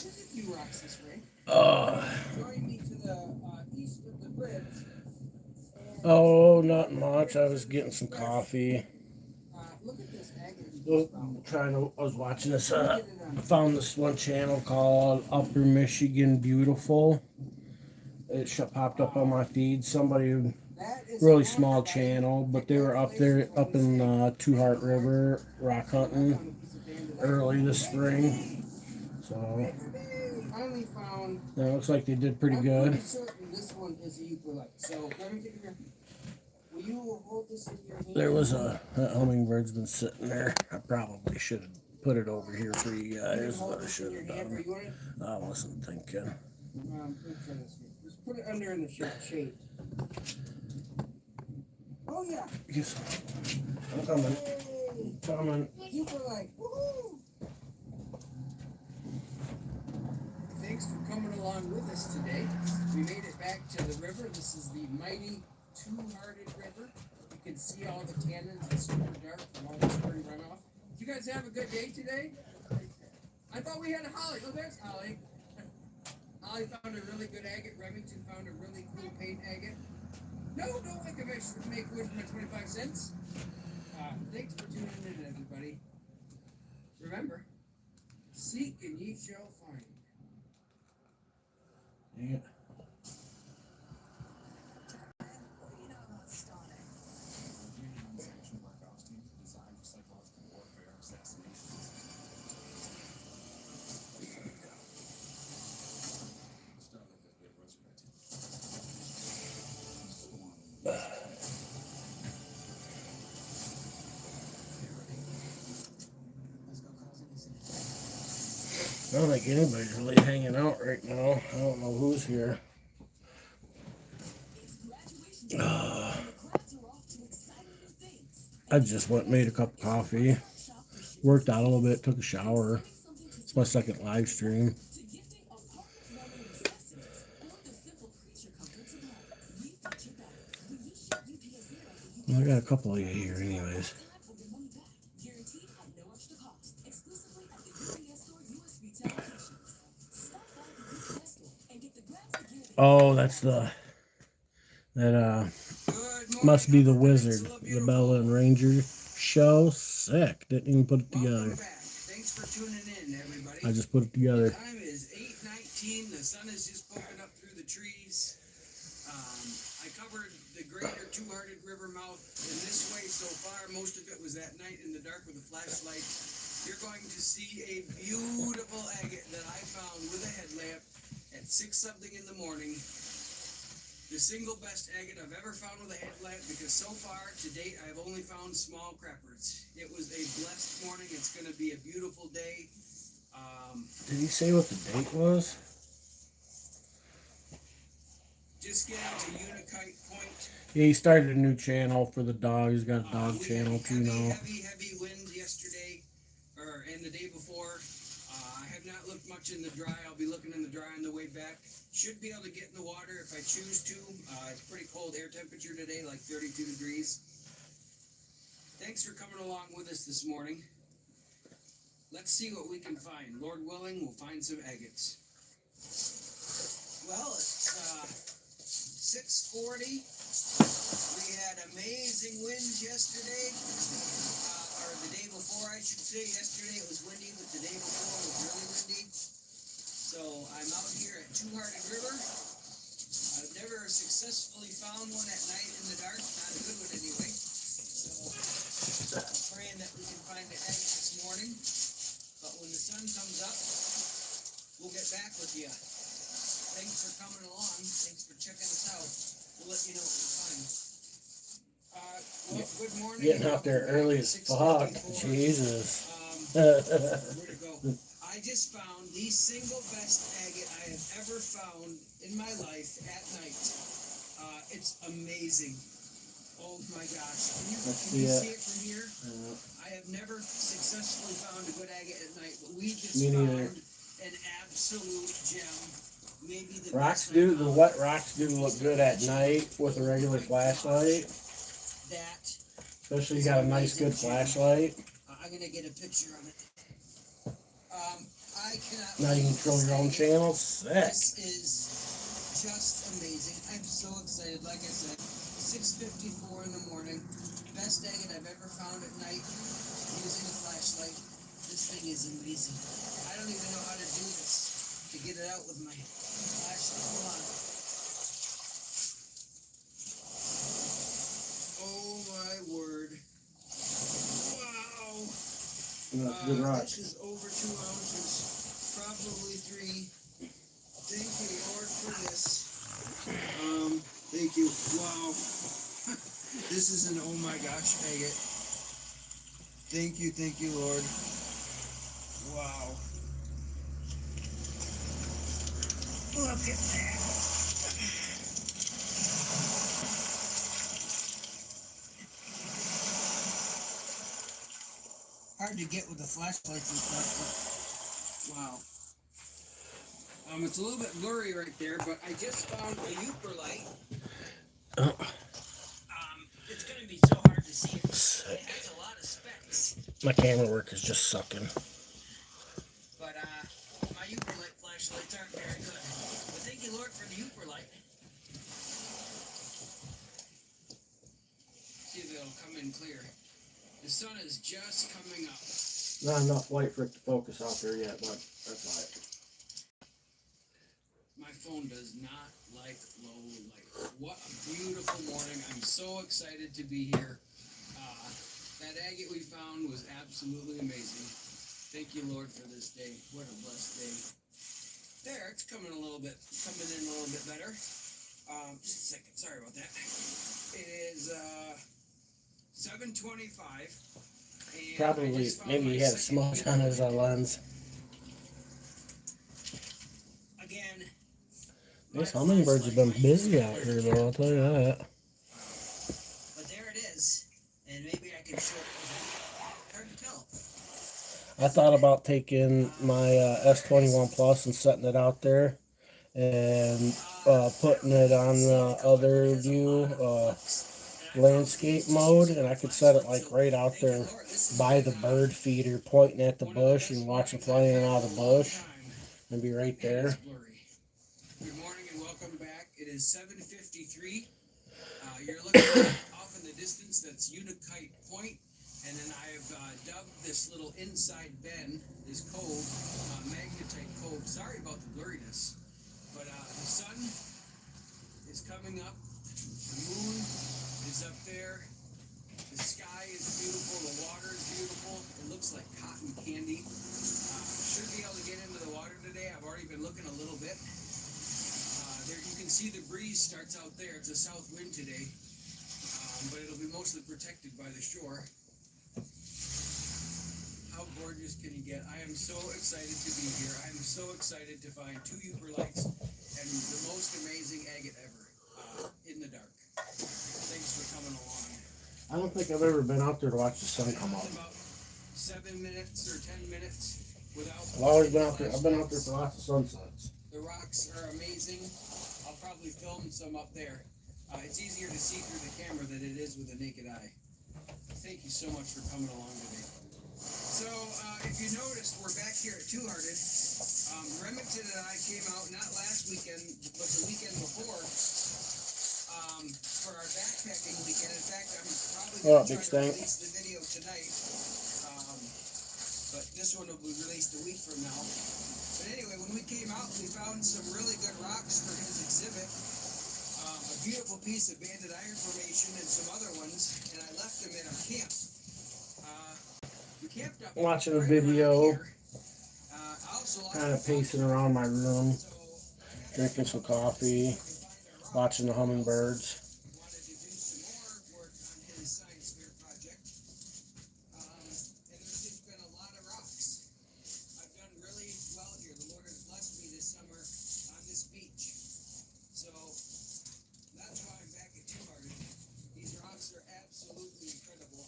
There's a few rocks this way. Join me to the east of the bridge. Oh, not much. I was getting some coffee. Look at this agate. I was watching this. Found this one channel called Upper Michigan Beautiful. It popped up on my feed. Somebody, really small channel, but they were up there, up in Two-Heart River, rock hunting early this spring. So it looks like they did pretty good. This one is a eucalypt. So let me take your. Will you hold this in your hand? There was that hummingbird's been sitting there. I probably should have put it over here for you guys, but I should have done. I wasn't thinking. Just put it under in the shade. Oh yeah. Yes. I'm coming. Coming. You were like, woohoo! Thanks for coming along with us today. We made it back to the river. This is the mighty Two-Hearted River. You can see all the canyons. It's super dark from all the spring runoff. Did you guys have a good day today? I thought we had a Holly. Oh, there's Holly. Holly found a really good agate. Remington found a really cool paint agate. No, don't make wish for my 25 cents. Thanks for tuning in, everybody. Remember, seek and ye shall find. Yeah. I don't think anybody's really hanging out right now. I don't know who's here. I just went and made a cup of coffee. Worked out a little bit, took a shower. It's my second live stream. Well, I got a couple of you here anyways. Oh, that's that must be the Wizard, the Bella and Ranger show. Sick. Didn't even put it together. Thanks for tuning in, everybody. I just put it together. The time is 8:19. The sun is just poking up through the trees. I covered the greater Two-Hearted River mouth in this way so far. Most of it was at night in the dark with a flashlight. You're going to see a beautiful agate that I found with a headlamp at 6-something in the morning. The single best agate I've ever found with a headlamp, because so far to date I've only found small crappers. It was a blessed morning. It's going to be a beautiful day. Did he say what the date was? Just getting to Unikite Point. Yeah, he started a new channel for the dog. He's got a dog channel too now. Heavy winds yesterday, and the day before. I have not looked much in the dry. I'll be looking in the dry on the way back. Should be able to get in the water if I choose to. It's pretty cold air temperature today, like 32 degrees. Thanks for coming along with us this morning. Let's see what we can find. Lord willing, we'll find some agates. Well, it's 6:40. We had amazing winds yesterday, or the day before, I should say. Yesterday it was windy, but the day before was really windy. So I'm out here at Two-Hearted River. I've never successfully found one at night in the dark. Not a good one anyway. So I'm praying that we can back with you. Thanks for coming along. Thanks for checking us out. We'll let you know what we find. Well, good morning. Getting out there early as fuck. Jesus. Where'd it go? I just found the single best agate I have ever found in my life at night. It's amazing. Oh my gosh. Can you see it from here? I have never successfully found a good agate at night, but we just found an absolute gem. Maybe the rocks do, the wet rocks do look good at night with a regular flashlight. That. Especially you got a nice good flashlight. I'm gonna get a picture of it. I cannot. Now you control your own channel. Sick. This is just amazing. I'm so excited. Like I said, 6:54 in the morning. Best agate I've ever found at night using a flashlight. This thing is amazing. I don't even know how to do this to get it out with my flashlight. Hold on. Oh my word. Wow. Good rock. This is over 2 ounces. Probably 3. Thank you, Lord, for this. Thank you. Wow. This is an oh my gosh agate. Thank you, Lord. Wow. Look at that. Hard to get with the flashlights and stuff, but wow. It's a little bit blurry right there, but I just found a Uper light. It's going to be so hard to see it. It has a lot of specs. My camera work is just sucking. But my Uper light flashlights aren't very good. But thank you, Lord, for the Uper light. See if it'll come in clear. The sun is just coming up. Not enough light for it to focus out there yet, but that's all right. My phone does not like low light. What a beautiful morning. I'm so excited to be here. That agate we found was absolutely amazing. Thank you, Lord, for this day. What a blessed day. There, it's coming in a little bit better. Just a second, sorry about that. It is 7:25. Probably, maybe he had a smudge on his lens. Again, These hummingbirds have been busy out here, though, I'll tell you that. but there it is. And maybe I can show it. Hard to tell. I thought about taking my S21 Plus and setting it out there and putting it on the other view landscape mode, and I could set it like right out there by the bird feeder, pointing at the bush and watch them flying out of the bush and be right there. Good morning and welcome back. It is 7:53. You're looking off in the distance. That's Unikite Point. And then I have dubbed this little inside bend, this cove, magnetite cove. Sorry about the blurriness. But the sun is coming up. The moon is up there. The sky is beautiful. The water is beautiful. It looks like cotton candy. Should be able to get into the water today. I've already been looking a little bit. There you can see the breeze starts out there. It's a south wind today. But it'll be mostly protected by the shore. How gorgeous can you get? I am so excited to be here. I am so excited to find 2 Uper lights and the most amazing agate ever in the dark. Thanks for coming along. I don't think I've ever been out there to watch the sun come up. About 7 minutes or 10 minutes without. I've always been out there. I've been out there for lots of sunsets. The rocks are amazing. I'll probably film some up there. It's easier to see through the camera than it is with the naked eye. Thank you so much for coming along today. So, if you noticed, we're back here at Two Hearted. Remington and I came out not last weekend, but the weekend before, for our backpacking weekend. In fact, I'm probably going to try to release the video tonight. But this one will be released a week from now. But anyway, when we came out, we found some really good rocks for his exhibit. A beautiful piece of banded iron formation and some other ones, and I left them in our camp. We camped up Watching a video. I'll kind of pacing around my room, drinking some coffee, watching the hummingbirds. That's why I'm back at Two Hearted. These rocks are absolutely incredible.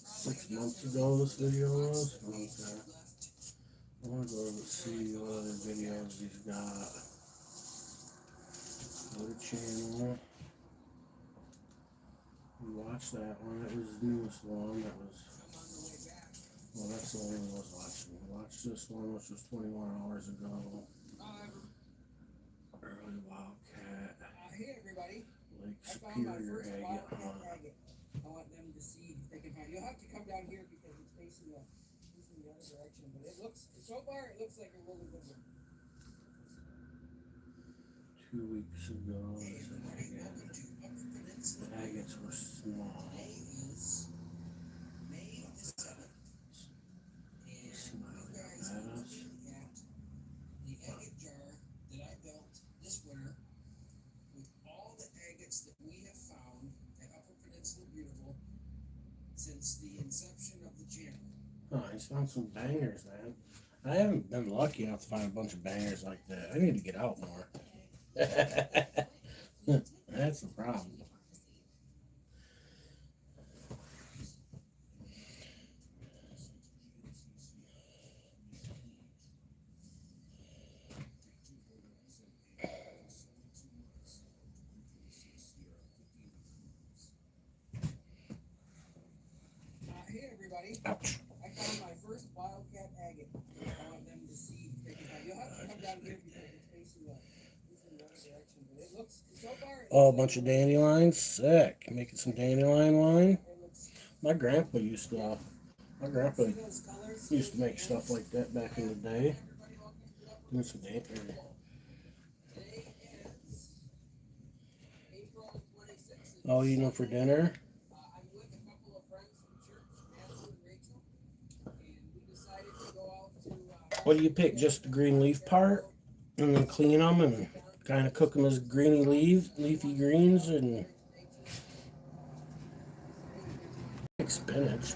6 months ago this video was. Okay. I want to go see what other videos he's got. Go to channel. We watched that one. That was his newest one. That was. Well, that's the one I was watching. We watched this one, which was 21 hours ago. Early Wildcat. Hey everybody. Lake I found my Superior first agate wildcat hunt. agate. I want them to see if they can find. You'll have to come down here because it's facing the other direction. But it looks so far it looks like a really good one. 2 weeks ago, this agate. The agates were small. Smiling at us. The agate jar that I built this winter with all the agates that we have found at Upper Peninsula Beautiful since the inception of the channel. Oh, he's found some bangers, man. I haven't been lucky enough to find a bunch of bangers like that. I need to get out more. That's the problem. Hey everybody. Ouch. I found my first wildcat agate. I want them to see if they can find. You'll have to come down here because it's facing the other direction. But it looks so far. Oh, a bunch of dandelions. Sick. Making some dandelion wine. My grandpa used to make stuff like that back in the day. Doing some dandelion. Oh, eating them for dinner? I'm with a couple of friends from church, Matthew and Rachel, and we decided to go out to. What do you pick? Just the green leaf part? And then clean them and kind of cook them as leafy greens and spinach.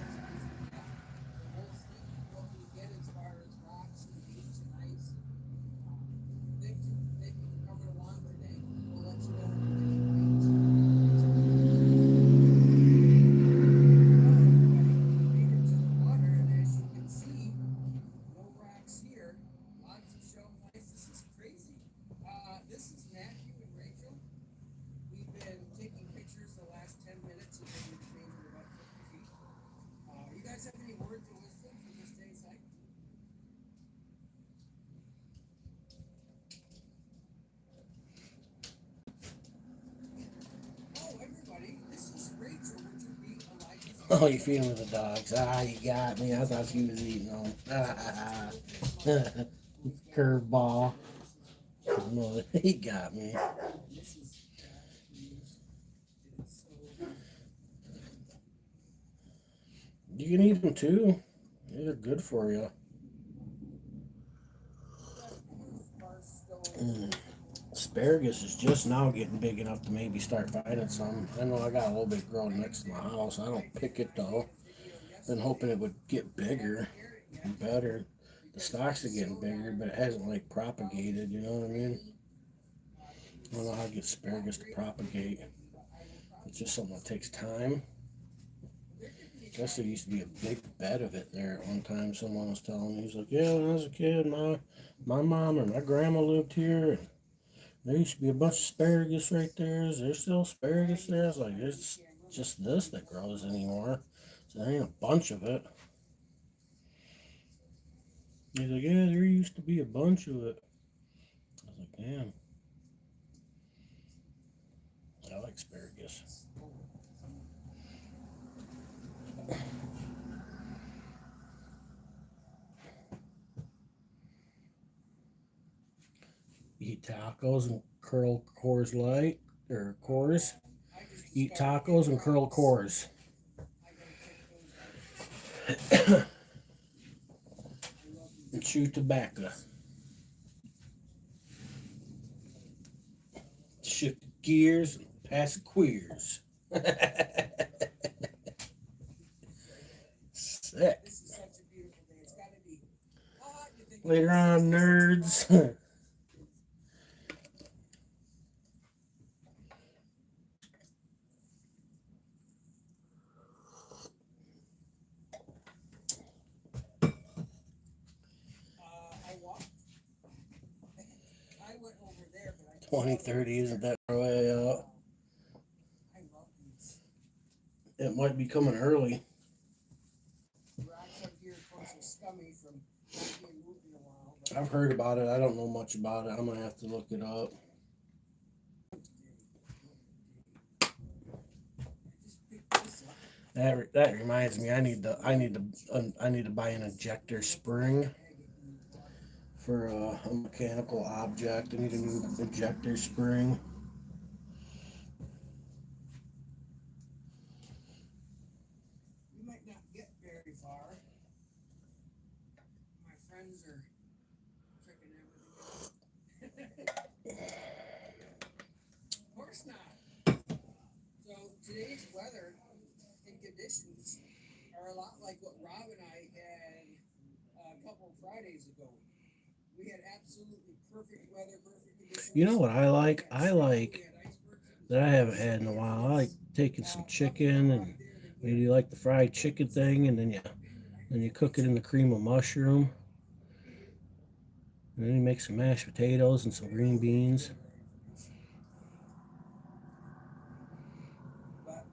This is Matthew and Rachel. We've been taking pictures the last 10 minutes and then we've made it about 50 feet. You guys have any words of wisdom for this day's hike? Oh, everybody, this is Rachel. Would you be alive? Oh, you feeding with the dogs. Ah, you got me. I thought you was eating them. Curveball. No, he got me. You can eat them too. They're good for you. Asparagus is just now getting big enough to maybe start finding some. I know I got a little bit growing next to my house. I don't pick it though. Been hoping it would get bigger and better. The stalks are getting bigger, but it hasn't like propagated, you know what I mean? I don't know how to get asparagus to propagate. It's just something that takes time. I guess there used to be a big bed of it there at one time. Someone was telling me, he's like, yeah, when I was a kid, my mom and my grandma lived here, and there used to be a bunch of asparagus right there. Is there still asparagus there? I was like, it's just this that grows anymore. So there ain't a bunch of it. He's like, yeah, there used to be a bunch of it. I was like, damn. I like asparagus. Eat tacos and curl Coors Light or Coors. Eat tacos and curl Coors. chew tobacco. Shift gears and pass queers. Sick. This is such a beautiful day. It's got to be hot. You think Later on, nerds. I walked. I went over there, but I 2030 isn't that far away out. I love these It might be coming early. rocks up here. Of course, are scummy from not being moved in a while. But I've heard about it. I don't know much about it. I'm gonna have to look it up. just picked this up. That reminds me. I need to buy an ejector spring for a mechanical object. I need a new ejector spring. We might not get very far. My friends are checking everything out. Of course not. So today's weather and conditions are a lot like what Rob and I had a couple of Fridays ago. We had absolutely perfect weather, perfect conditions. You know what I like? I like that I haven't had in a while. I like taking some chicken and maybe like the fried chicken thing, and then you cook it in the cream of mushroom, and then you make some mashed potatoes and some green beans. But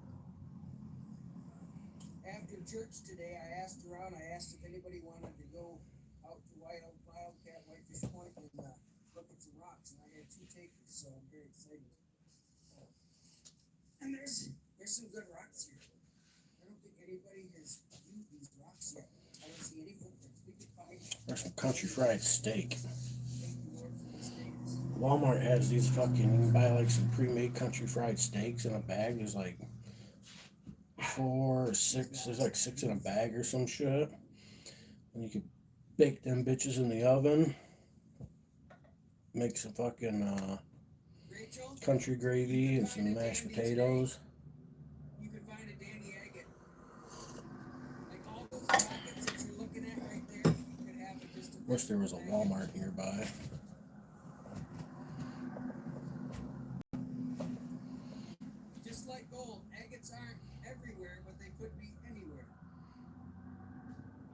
after church today, I asked around. I asked if anybody wanted to go out to Wildcat Whitefish Point and look at some rocks. And I had 2 takers, so I'm very excited. And there's some good rocks here. I don't think anybody has viewed these rocks yet. I don't see any footprints. We could find. Or some country fried steak. Thank the Lord for the steaks. Walmart has these fucking. You can buy like some pre-made country fried steaks in a bag. There's like 4 or 6. There's like 6 in a bag or some shit. And you can bake them bitches in the oven. Make some fucking Rachel, country gravy and some mashed potatoes. you can find a Danny agate. Like all those rockets that you're looking at right there, you could have it just a Wish there was a Walmart nearby. Just like gold, agates aren't everywhere, but they could be anywhere.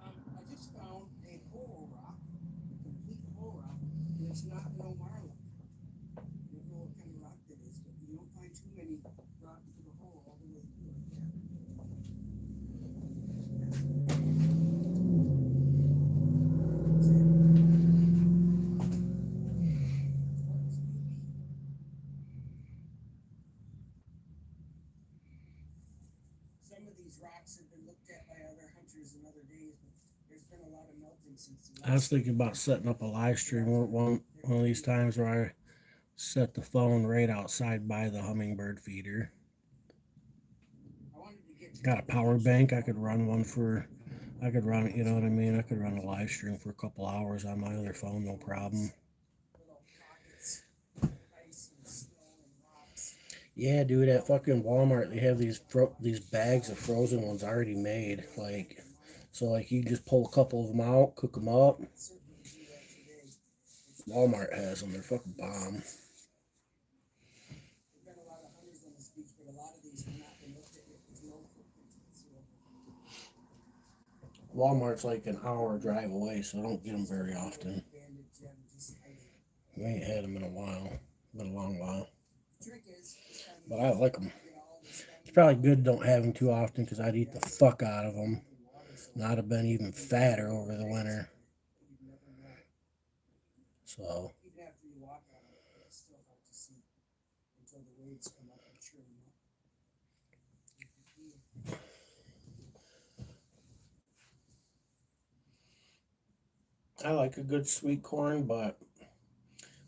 I just found a hole rock, a complete hole rock, and it's not no marlin. I don't know what kind of rock that is, but you don't find too many rocks with a hole all the way through like that. Some of these rocks have been looked at by other hunters in other days, but there's been a lot of melting since the last. I was thinking about setting up a live stream one of these times where I set the phone right outside by the hummingbird feeder. I wanted to get to Got a power bank. I could run one for. I could run it. You know what I mean? I could run a live stream for a couple hours on my other phone, no problem. little pockets, ice and snow and rocks. Yeah, dude, at fucking Walmart they have these bags of frozen ones already made. Like, so like you just pull a couple of them out, cook them up. Certainly do that today. Walmart has them. They're fucking bomb. There's been a lot of hunters on this beach, but a lot of these have not been looked at yet. There's no footprints whatsoever. Walmart's like an hour drive away, so I don't get them very often. Banded gem just hiding. We ain't had them in a while. Been a long while. Trick is, this time of But year, I like them. you get all this stuff It's probably good don't have them too often because I'd eat the fuck out of them. in water, so And I'd have been even fatter over the winter. you'd never know. So, Even after you walk on it, it's still hard to see until the waves come up and cheer them up. I like a good sweet corn, but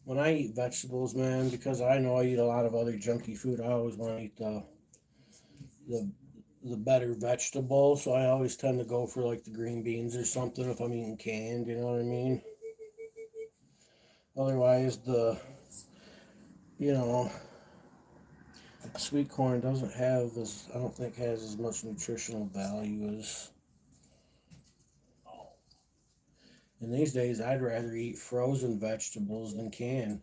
when I eat vegetables, man, because I know I eat a lot of other junky food, I always want to eat the better vegetable. So I always tend to go for like the green beans or something if I'm eating canned, you know what I mean? Otherwise, you know, sweet corn doesn't have as, I don't think has as much nutritional value as. And these days, I'd rather eat frozen vegetables than canned.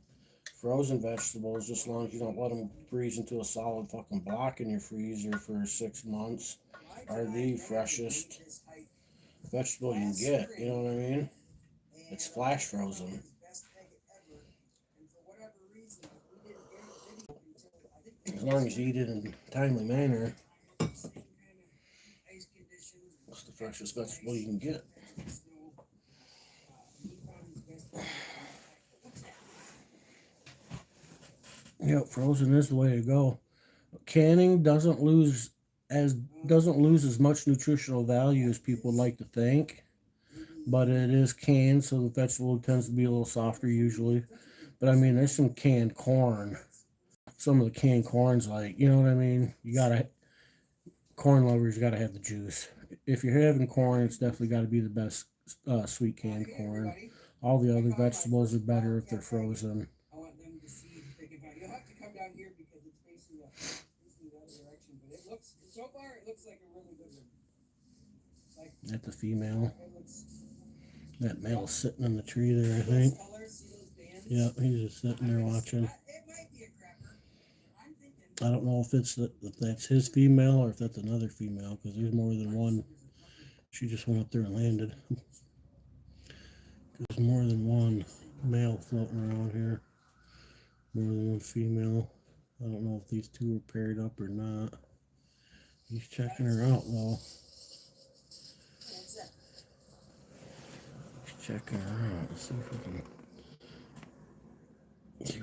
Frozen vegetables, just as long as you don't let them freeze into a solid fucking block in your freezer for 6 months, are the freshest vegetable you can get. You know what I mean? It's flash frozen. As long as you eat it in a timely manner, it's the freshest vegetable you can get. Yep, frozen is the way to go. Canning as doesn't lose as much nutritional value as people would like to think, but it is canned, so the vegetable tends to be a little softer usually. But I mean, there's some canned corn. Some of the canned corn's like, you know what I mean? You gotta corn lovers, you gotta have the juice. If you're having corn, it's definitely got to be the best sweet canned corn. All the other vegetables are better if they're frozen. I want them to see if they can find. You'll have to come down here because it's facing the other direction. But it looks so far, it looks like a really good one. Like That's a female. That male's sitting in the tree there, I think. Yeah, he's just sitting there watching. It might be a crapper. I'm thinking. I don't know if that's his female or if that's another female because there's more than one. She just went up there and landed. There's more than one male floating around here. More than one female. I don't know if these two are paired up or not. He's checking her out though. He's checking her out. Let's see if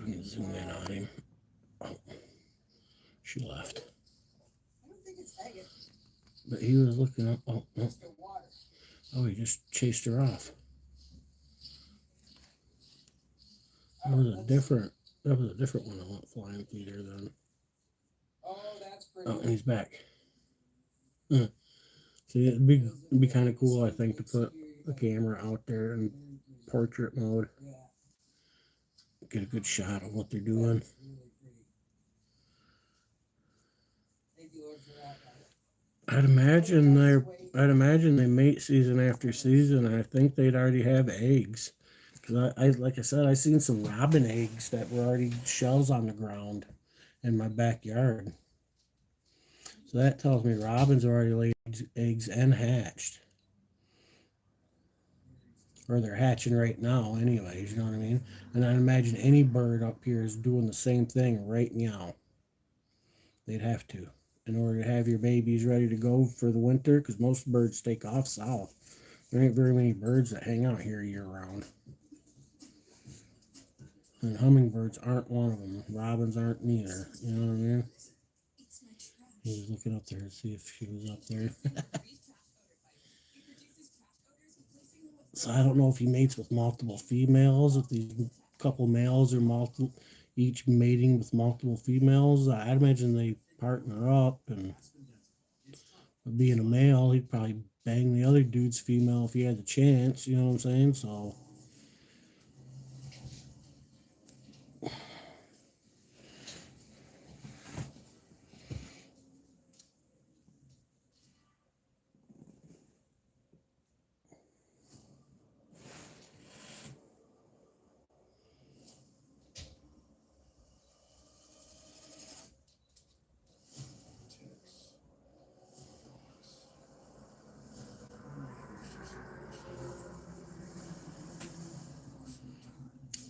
we can zoom in on him. Oh, she left. I don't think it's agate. But he was looking up. Oh, no. Oh, he just chased her off. That was a different one I went flying through there then. Oh, that's pretty. Oh, and he's back. See, it'd be kind of cool, I think, to put the camera out there in portrait mode. Get a good shot of what they're doing. I'd imagine they mate season after season. And I think they'd already have eggs. Cause I like I said, I seen some robin eggs that were already shells on the ground in my backyard. So that tells me robins already laid eggs and hatched. Or they're hatching right now anyways, you know what I mean? And I imagine any bird up here is doing the same thing right now. They'd have to in order to have your babies ready to go for the winter because most birds take off south. There ain't very many birds that hang out here year round. And hummingbirds aren't one of them. Robins aren't neither. You know what I mean? He was looking up there to see if she was up there. So I don't know if he mates with multiple females, if these couple males are each mating with multiple females. I'd imagine they partner up, and being a male, he'd probably bang the other dude's female if he had the chance, you know what I'm saying? So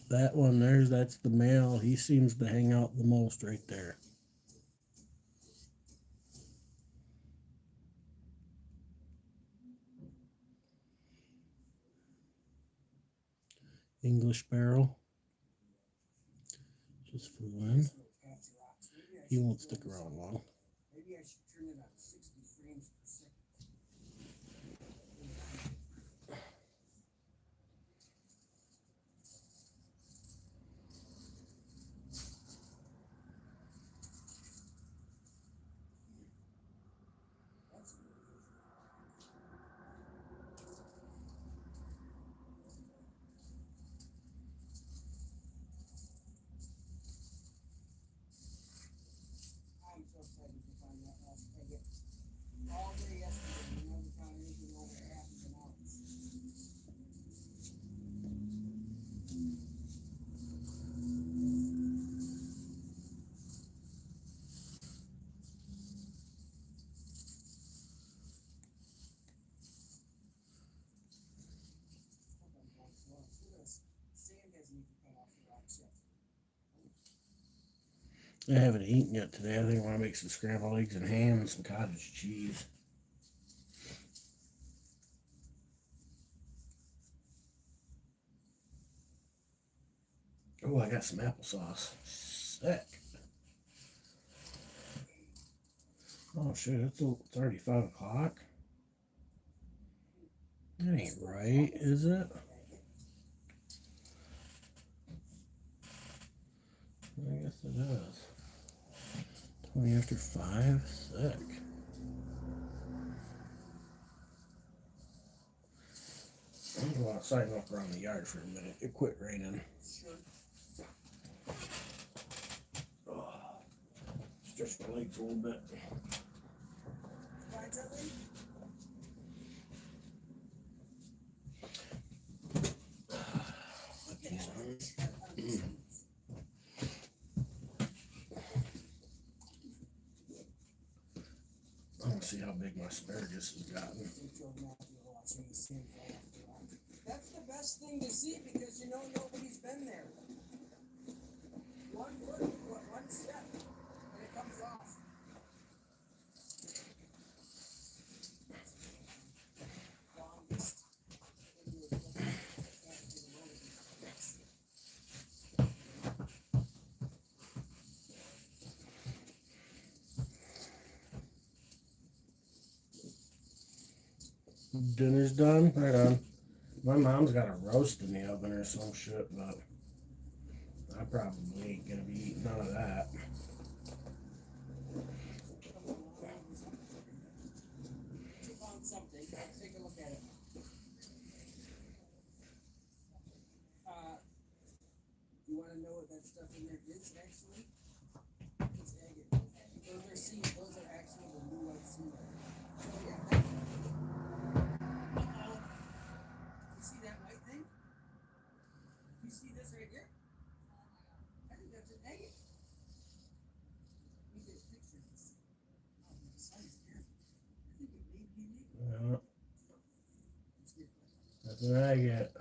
that one that's the male. He seems to hang out the most right there. English sparrow. Just for one. He won't stick around long. Maybe I should turn it on 60 frames per second. I haven't eaten yet today. I think I want to make some scrambled eggs and ham and some cottage cheese. Oh, I got some applesauce. Sick. Oh shit, it's already 5 o'clock. That ain't right, is it? I guess it is. 20 after 5? Sick. I'm gonna go outside and walk around the yard for a minute. It quit raining. Oh, stretch my legs a little bit. Put these on. I want to see how big my asparagus has gotten. That's the best thing to see because you know nobody's been there. One step, and it comes off. Dinner's done? Right on. My mom's got a roast in the oven or some shit, but I probably ain't gonna be eating none of that. You found something. Take a look at it. You want to know what that stuff in there is actually? It's agate. Those are seeds. Those are actually the new white seeds. So yeah. You see that white thing? You see this right here? I think that's an agate. Let me get a picture of this. Oh, the sun is there. I think it may be an agate. Yeah. That's an agate.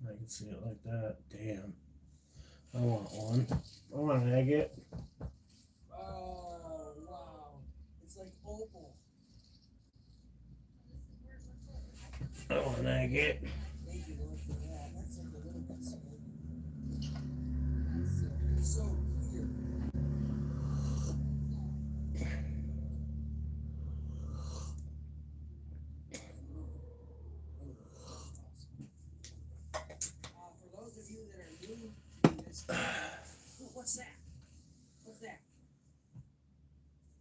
I can see it like that. Damn. I want one. I want an agate. Oh, wow. It's like opal. I want an agate. Thank you, Lord, for that. That's like a little bit small. So clear. For those of you that are new to this, what's that? What's that?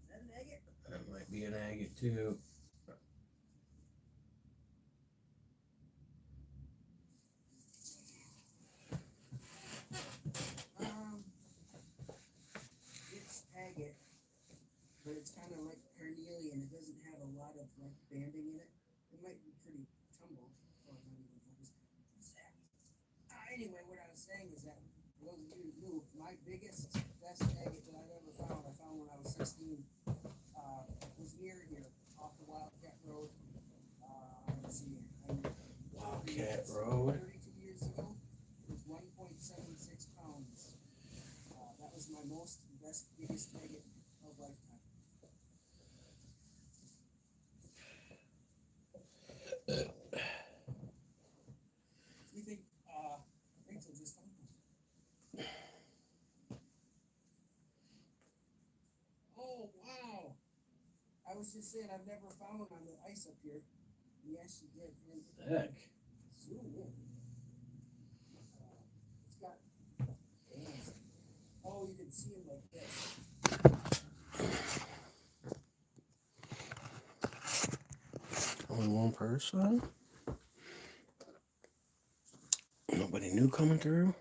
Is that an agate? That might be an agate too. It's agate, but it's kind of like carnelian. It doesn't have a lot of like banding in it. It might be pretty tumbled. Or not even focused. What's that? Anyway, what I was saying is that for those of you who knew, my biggest, best agate that I've ever found, I found when I was 16, was near here, off the Wildcat Road. Let's see, Wildcat Road. 32 years ago, it was 1.76 pounds. That was my most, best, biggest agate of lifetime. We think, Rachel just found one. Oh, wow. I was just saying, I've never found one on the ice up here. Yes, you did. Heck. Zoom in. It's got bands. Oh, you can see them like this. Only one person? Nobody new coming through?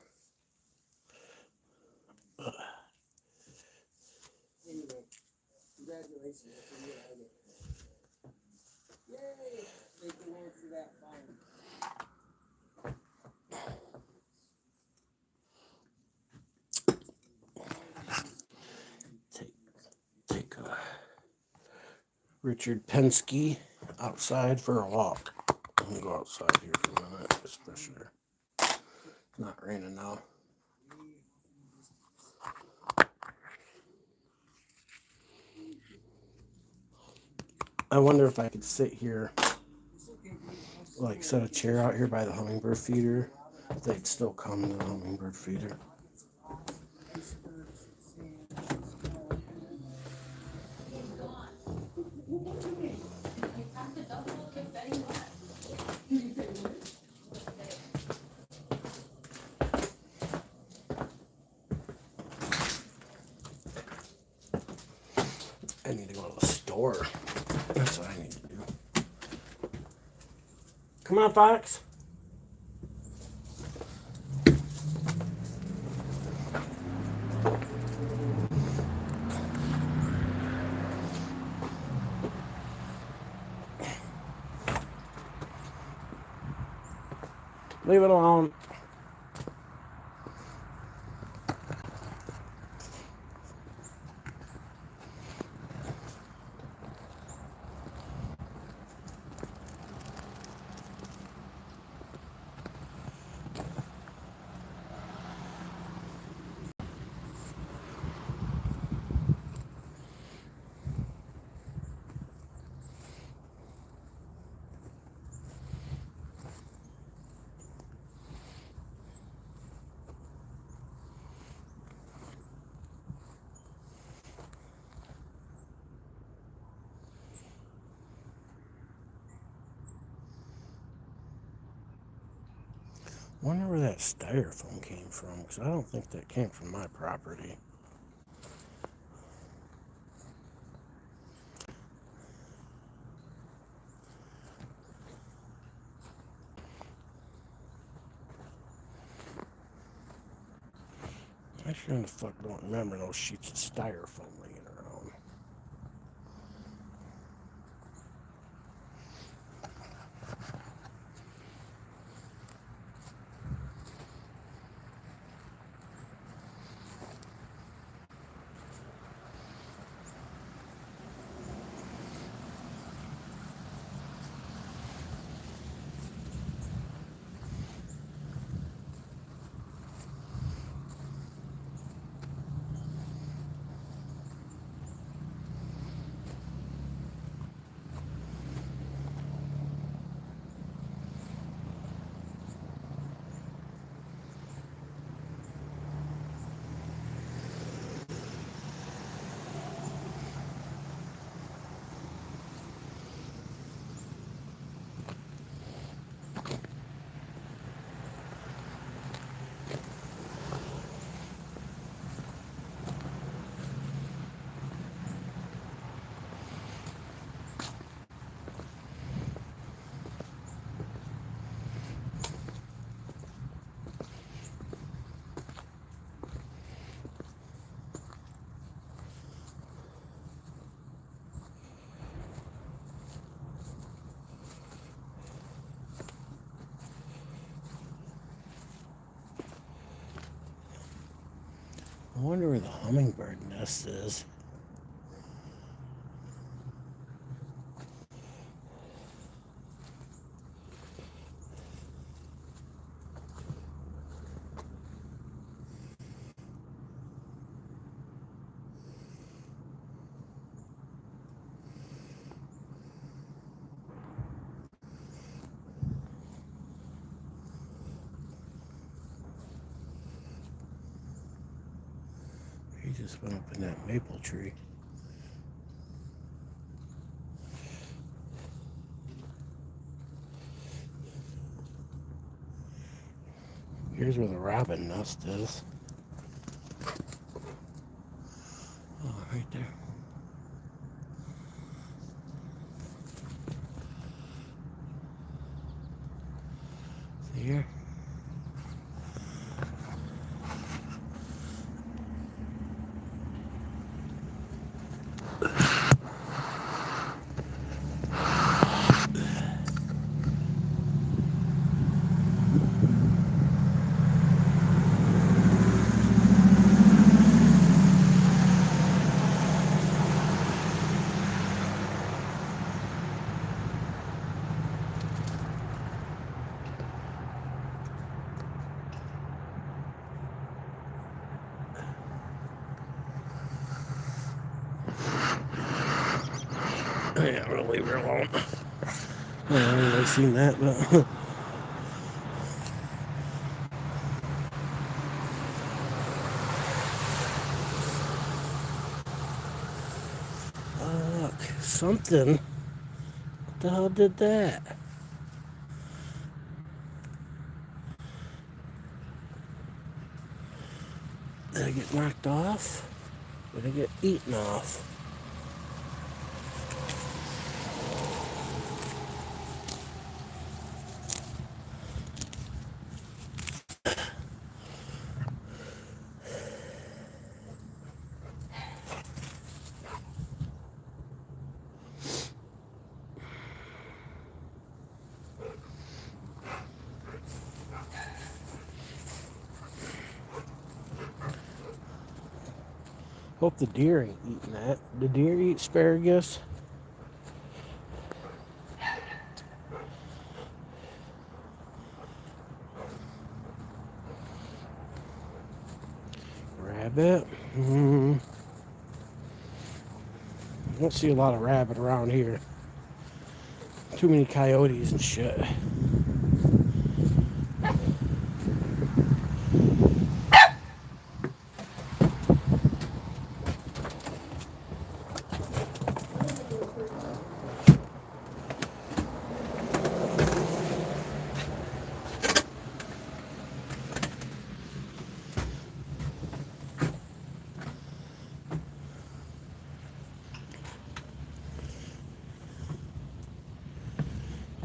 Anyway, congratulations. That's a real agate. Yay! Thank the Lord for that find. Take Richard Penske outside for a walk. I'm gonna go outside here for a minute, especially. It's not raining now. I wonder if I could sit here, It's okay, dude. I'll like still set a chair out here by the hummingbird feeder. They'd still come to the hummingbird feeder. icebergs, sand, snow. I need to go to the store. That's what I need to do. Come on, Fox. Leave it alone. Wonder where that styrofoam came from, because I don't think that came from my property. I sure in the fuck don't remember those sheets of styrofoam laying around. I wonder where the hummingbird nest is. He just went up in that maple tree. Here's where the robin nest is. Oh, right there. See here? leave her alone. I don't know if anybody's seen that, but look, something. What the hell did that? Did I get knocked off? Did I get eaten off? Hope the deer ain't eating that. The deer eat asparagus? Rabbit? I don't see a lot of rabbit around here. Too many coyotes and shit.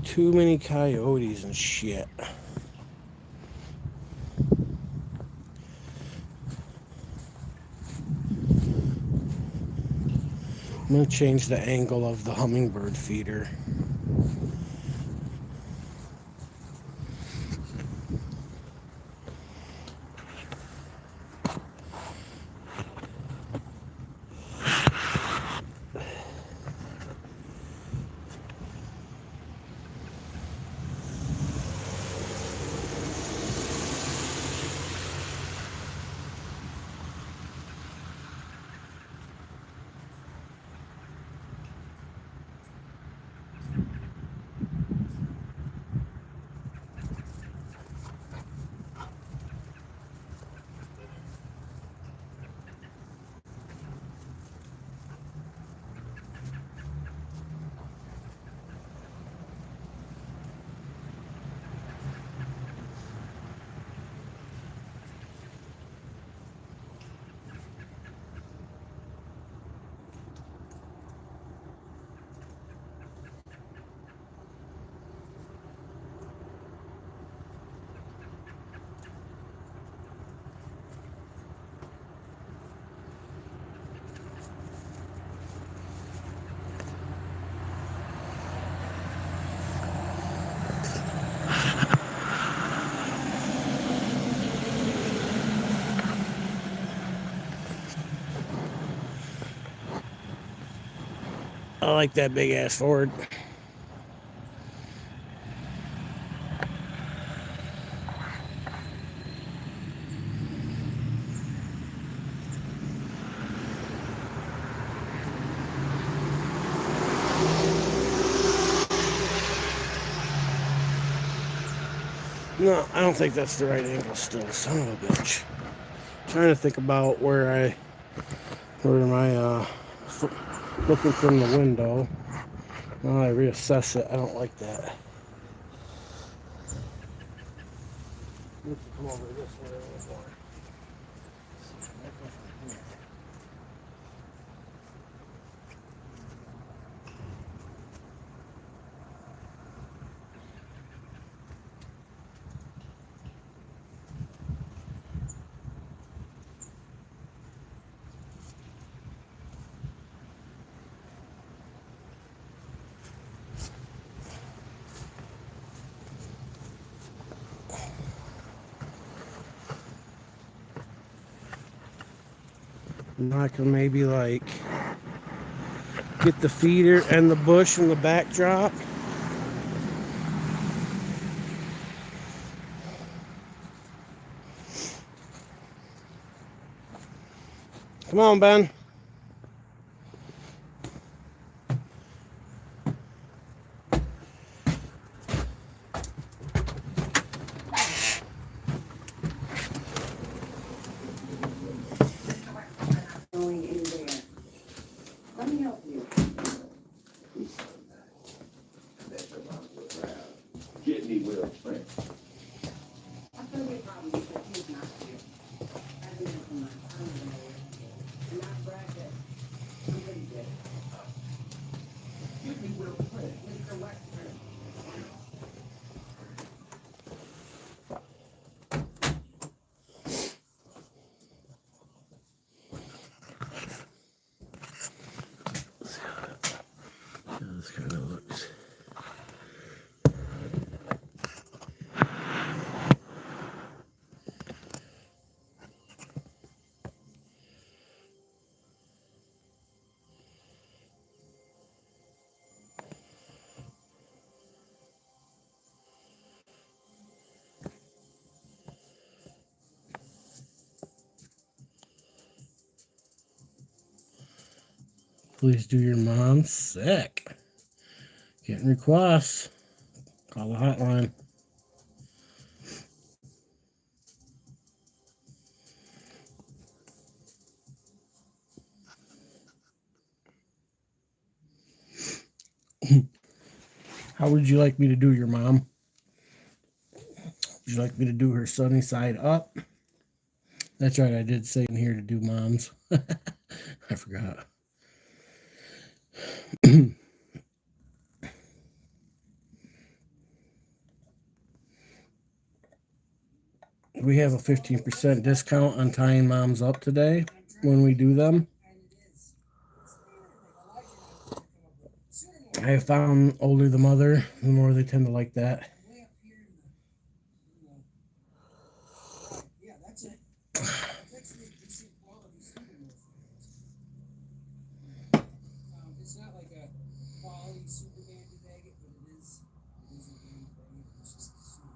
Too many coyotes and shit. I'm gonna change the angle of the hummingbird feeder. I like that big ass Ford. No, I don't think that's the right angle still, son of a bitch. Trying to think about where am I looking from the window. Well, I reassess it. I don't like that. Let's come over this way a little more. Now I can maybe like get the feeder and the bush in the backdrop. Come on, Ben. he will print. I feel we probably because he's not here. I do it from my son and not bracket. I'm gonna get it. He will print. Mr. Wexford. This kind of looks. Please do your mom sick. Getting requests. Call the hotline. How would you like me to do your mom? Would you like me to do her sunny side up? That's right, I did say in here to do moms. I forgot. We have a 15% discount on tying moms up today when we do them. I have found older the mother, the more they tend to like that. Yeah, that's it. It's actually a decent quality super. It's not like a quality super dandy bag, but it is a dandy bag. It's just super.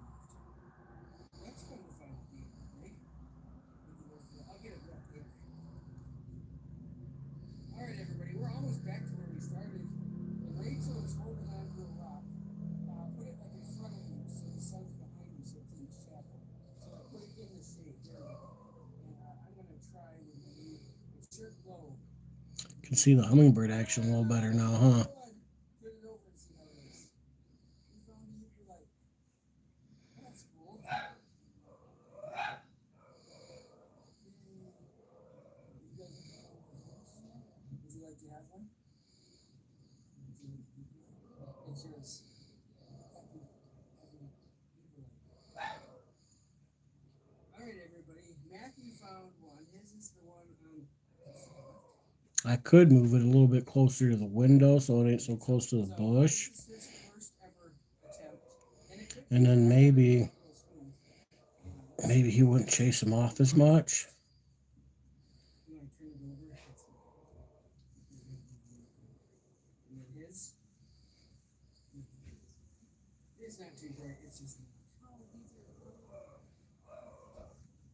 That's fun to find at the end of the day. I'll get it real quick. All right, everybody, we're almost back to where we started. And Rachel is holding on to a rock. Put it like in front of you so the sun's behind you, so it's in the shadow. So I put it in the shade. There we go. And I'm going to try with my new shirt glow. Can see the hummingbird action a little better now, huh? Put it over and see how it is. You found it, you're like, that's cool. Would you like to have one? It's yours. All right, everybody. Matthew found one. His is the one on. I could move it a little bit closer to the window so it ain't so close to the bush. And then maybe he wouldn't chase him off as much. It's not too bright. It's just.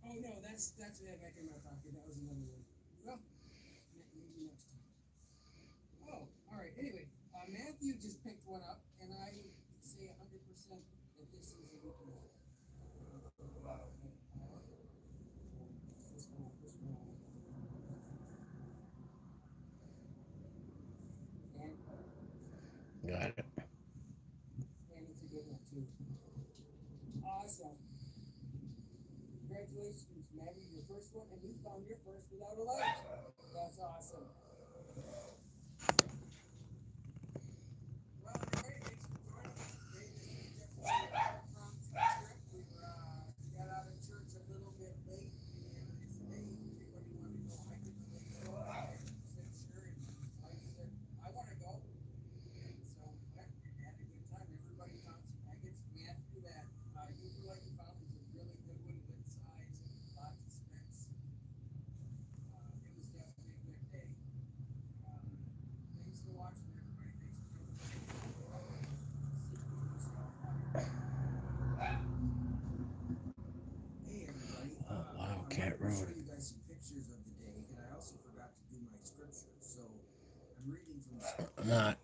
Oh no, that's back in my pocket. That was another one. Well, maybe next time. Oh, all right. Anyway, Matthew just picked one up, and I say 100% that this is a good one. Got it. And it's a good one too. Awesome. Congratulations, Matthew, your first one, and you found your first without a light. That's awesome. Well, everybody, thanks for joining us today. This is definitely a impromptu trip. We got out of church a little bit late, and I said, hey, everybody want to go hiking the lake shore? I said, sure, and I said, I want to go. And so we had a good time. Everybody found some nuggets. Matthew, that usually like you found was a really good one, good size, lots of specs. It was definitely a good day. Thanks for watching, everybody. Thanks for Hey, everybody. Wildcat I'm going to show Road. you guys some pictures of the day, and I also forgot to do my scripture. So I'm reading from. Not.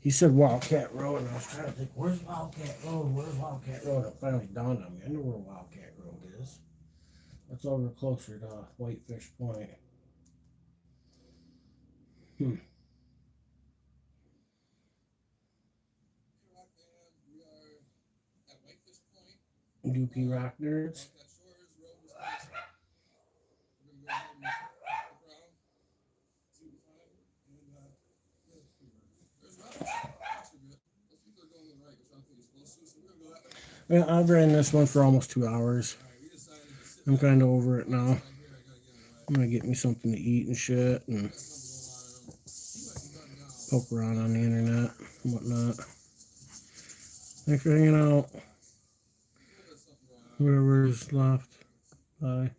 He said Wildcat Road, and I was trying to think, where's Wildcat Road? Where's Wildcat Road? It finally dawned on me. I know where Wildcat Road is. That's over closer to Whitefish Point. We are at Whitefish UP Rock Nerds. Yeah, I've ran this one for almost 2 hours. I'm kind of over it now. I'm gonna get me something to eat and shit and poke around on the internet and whatnot. Thanks for hanging out. Whoever's left. Bye.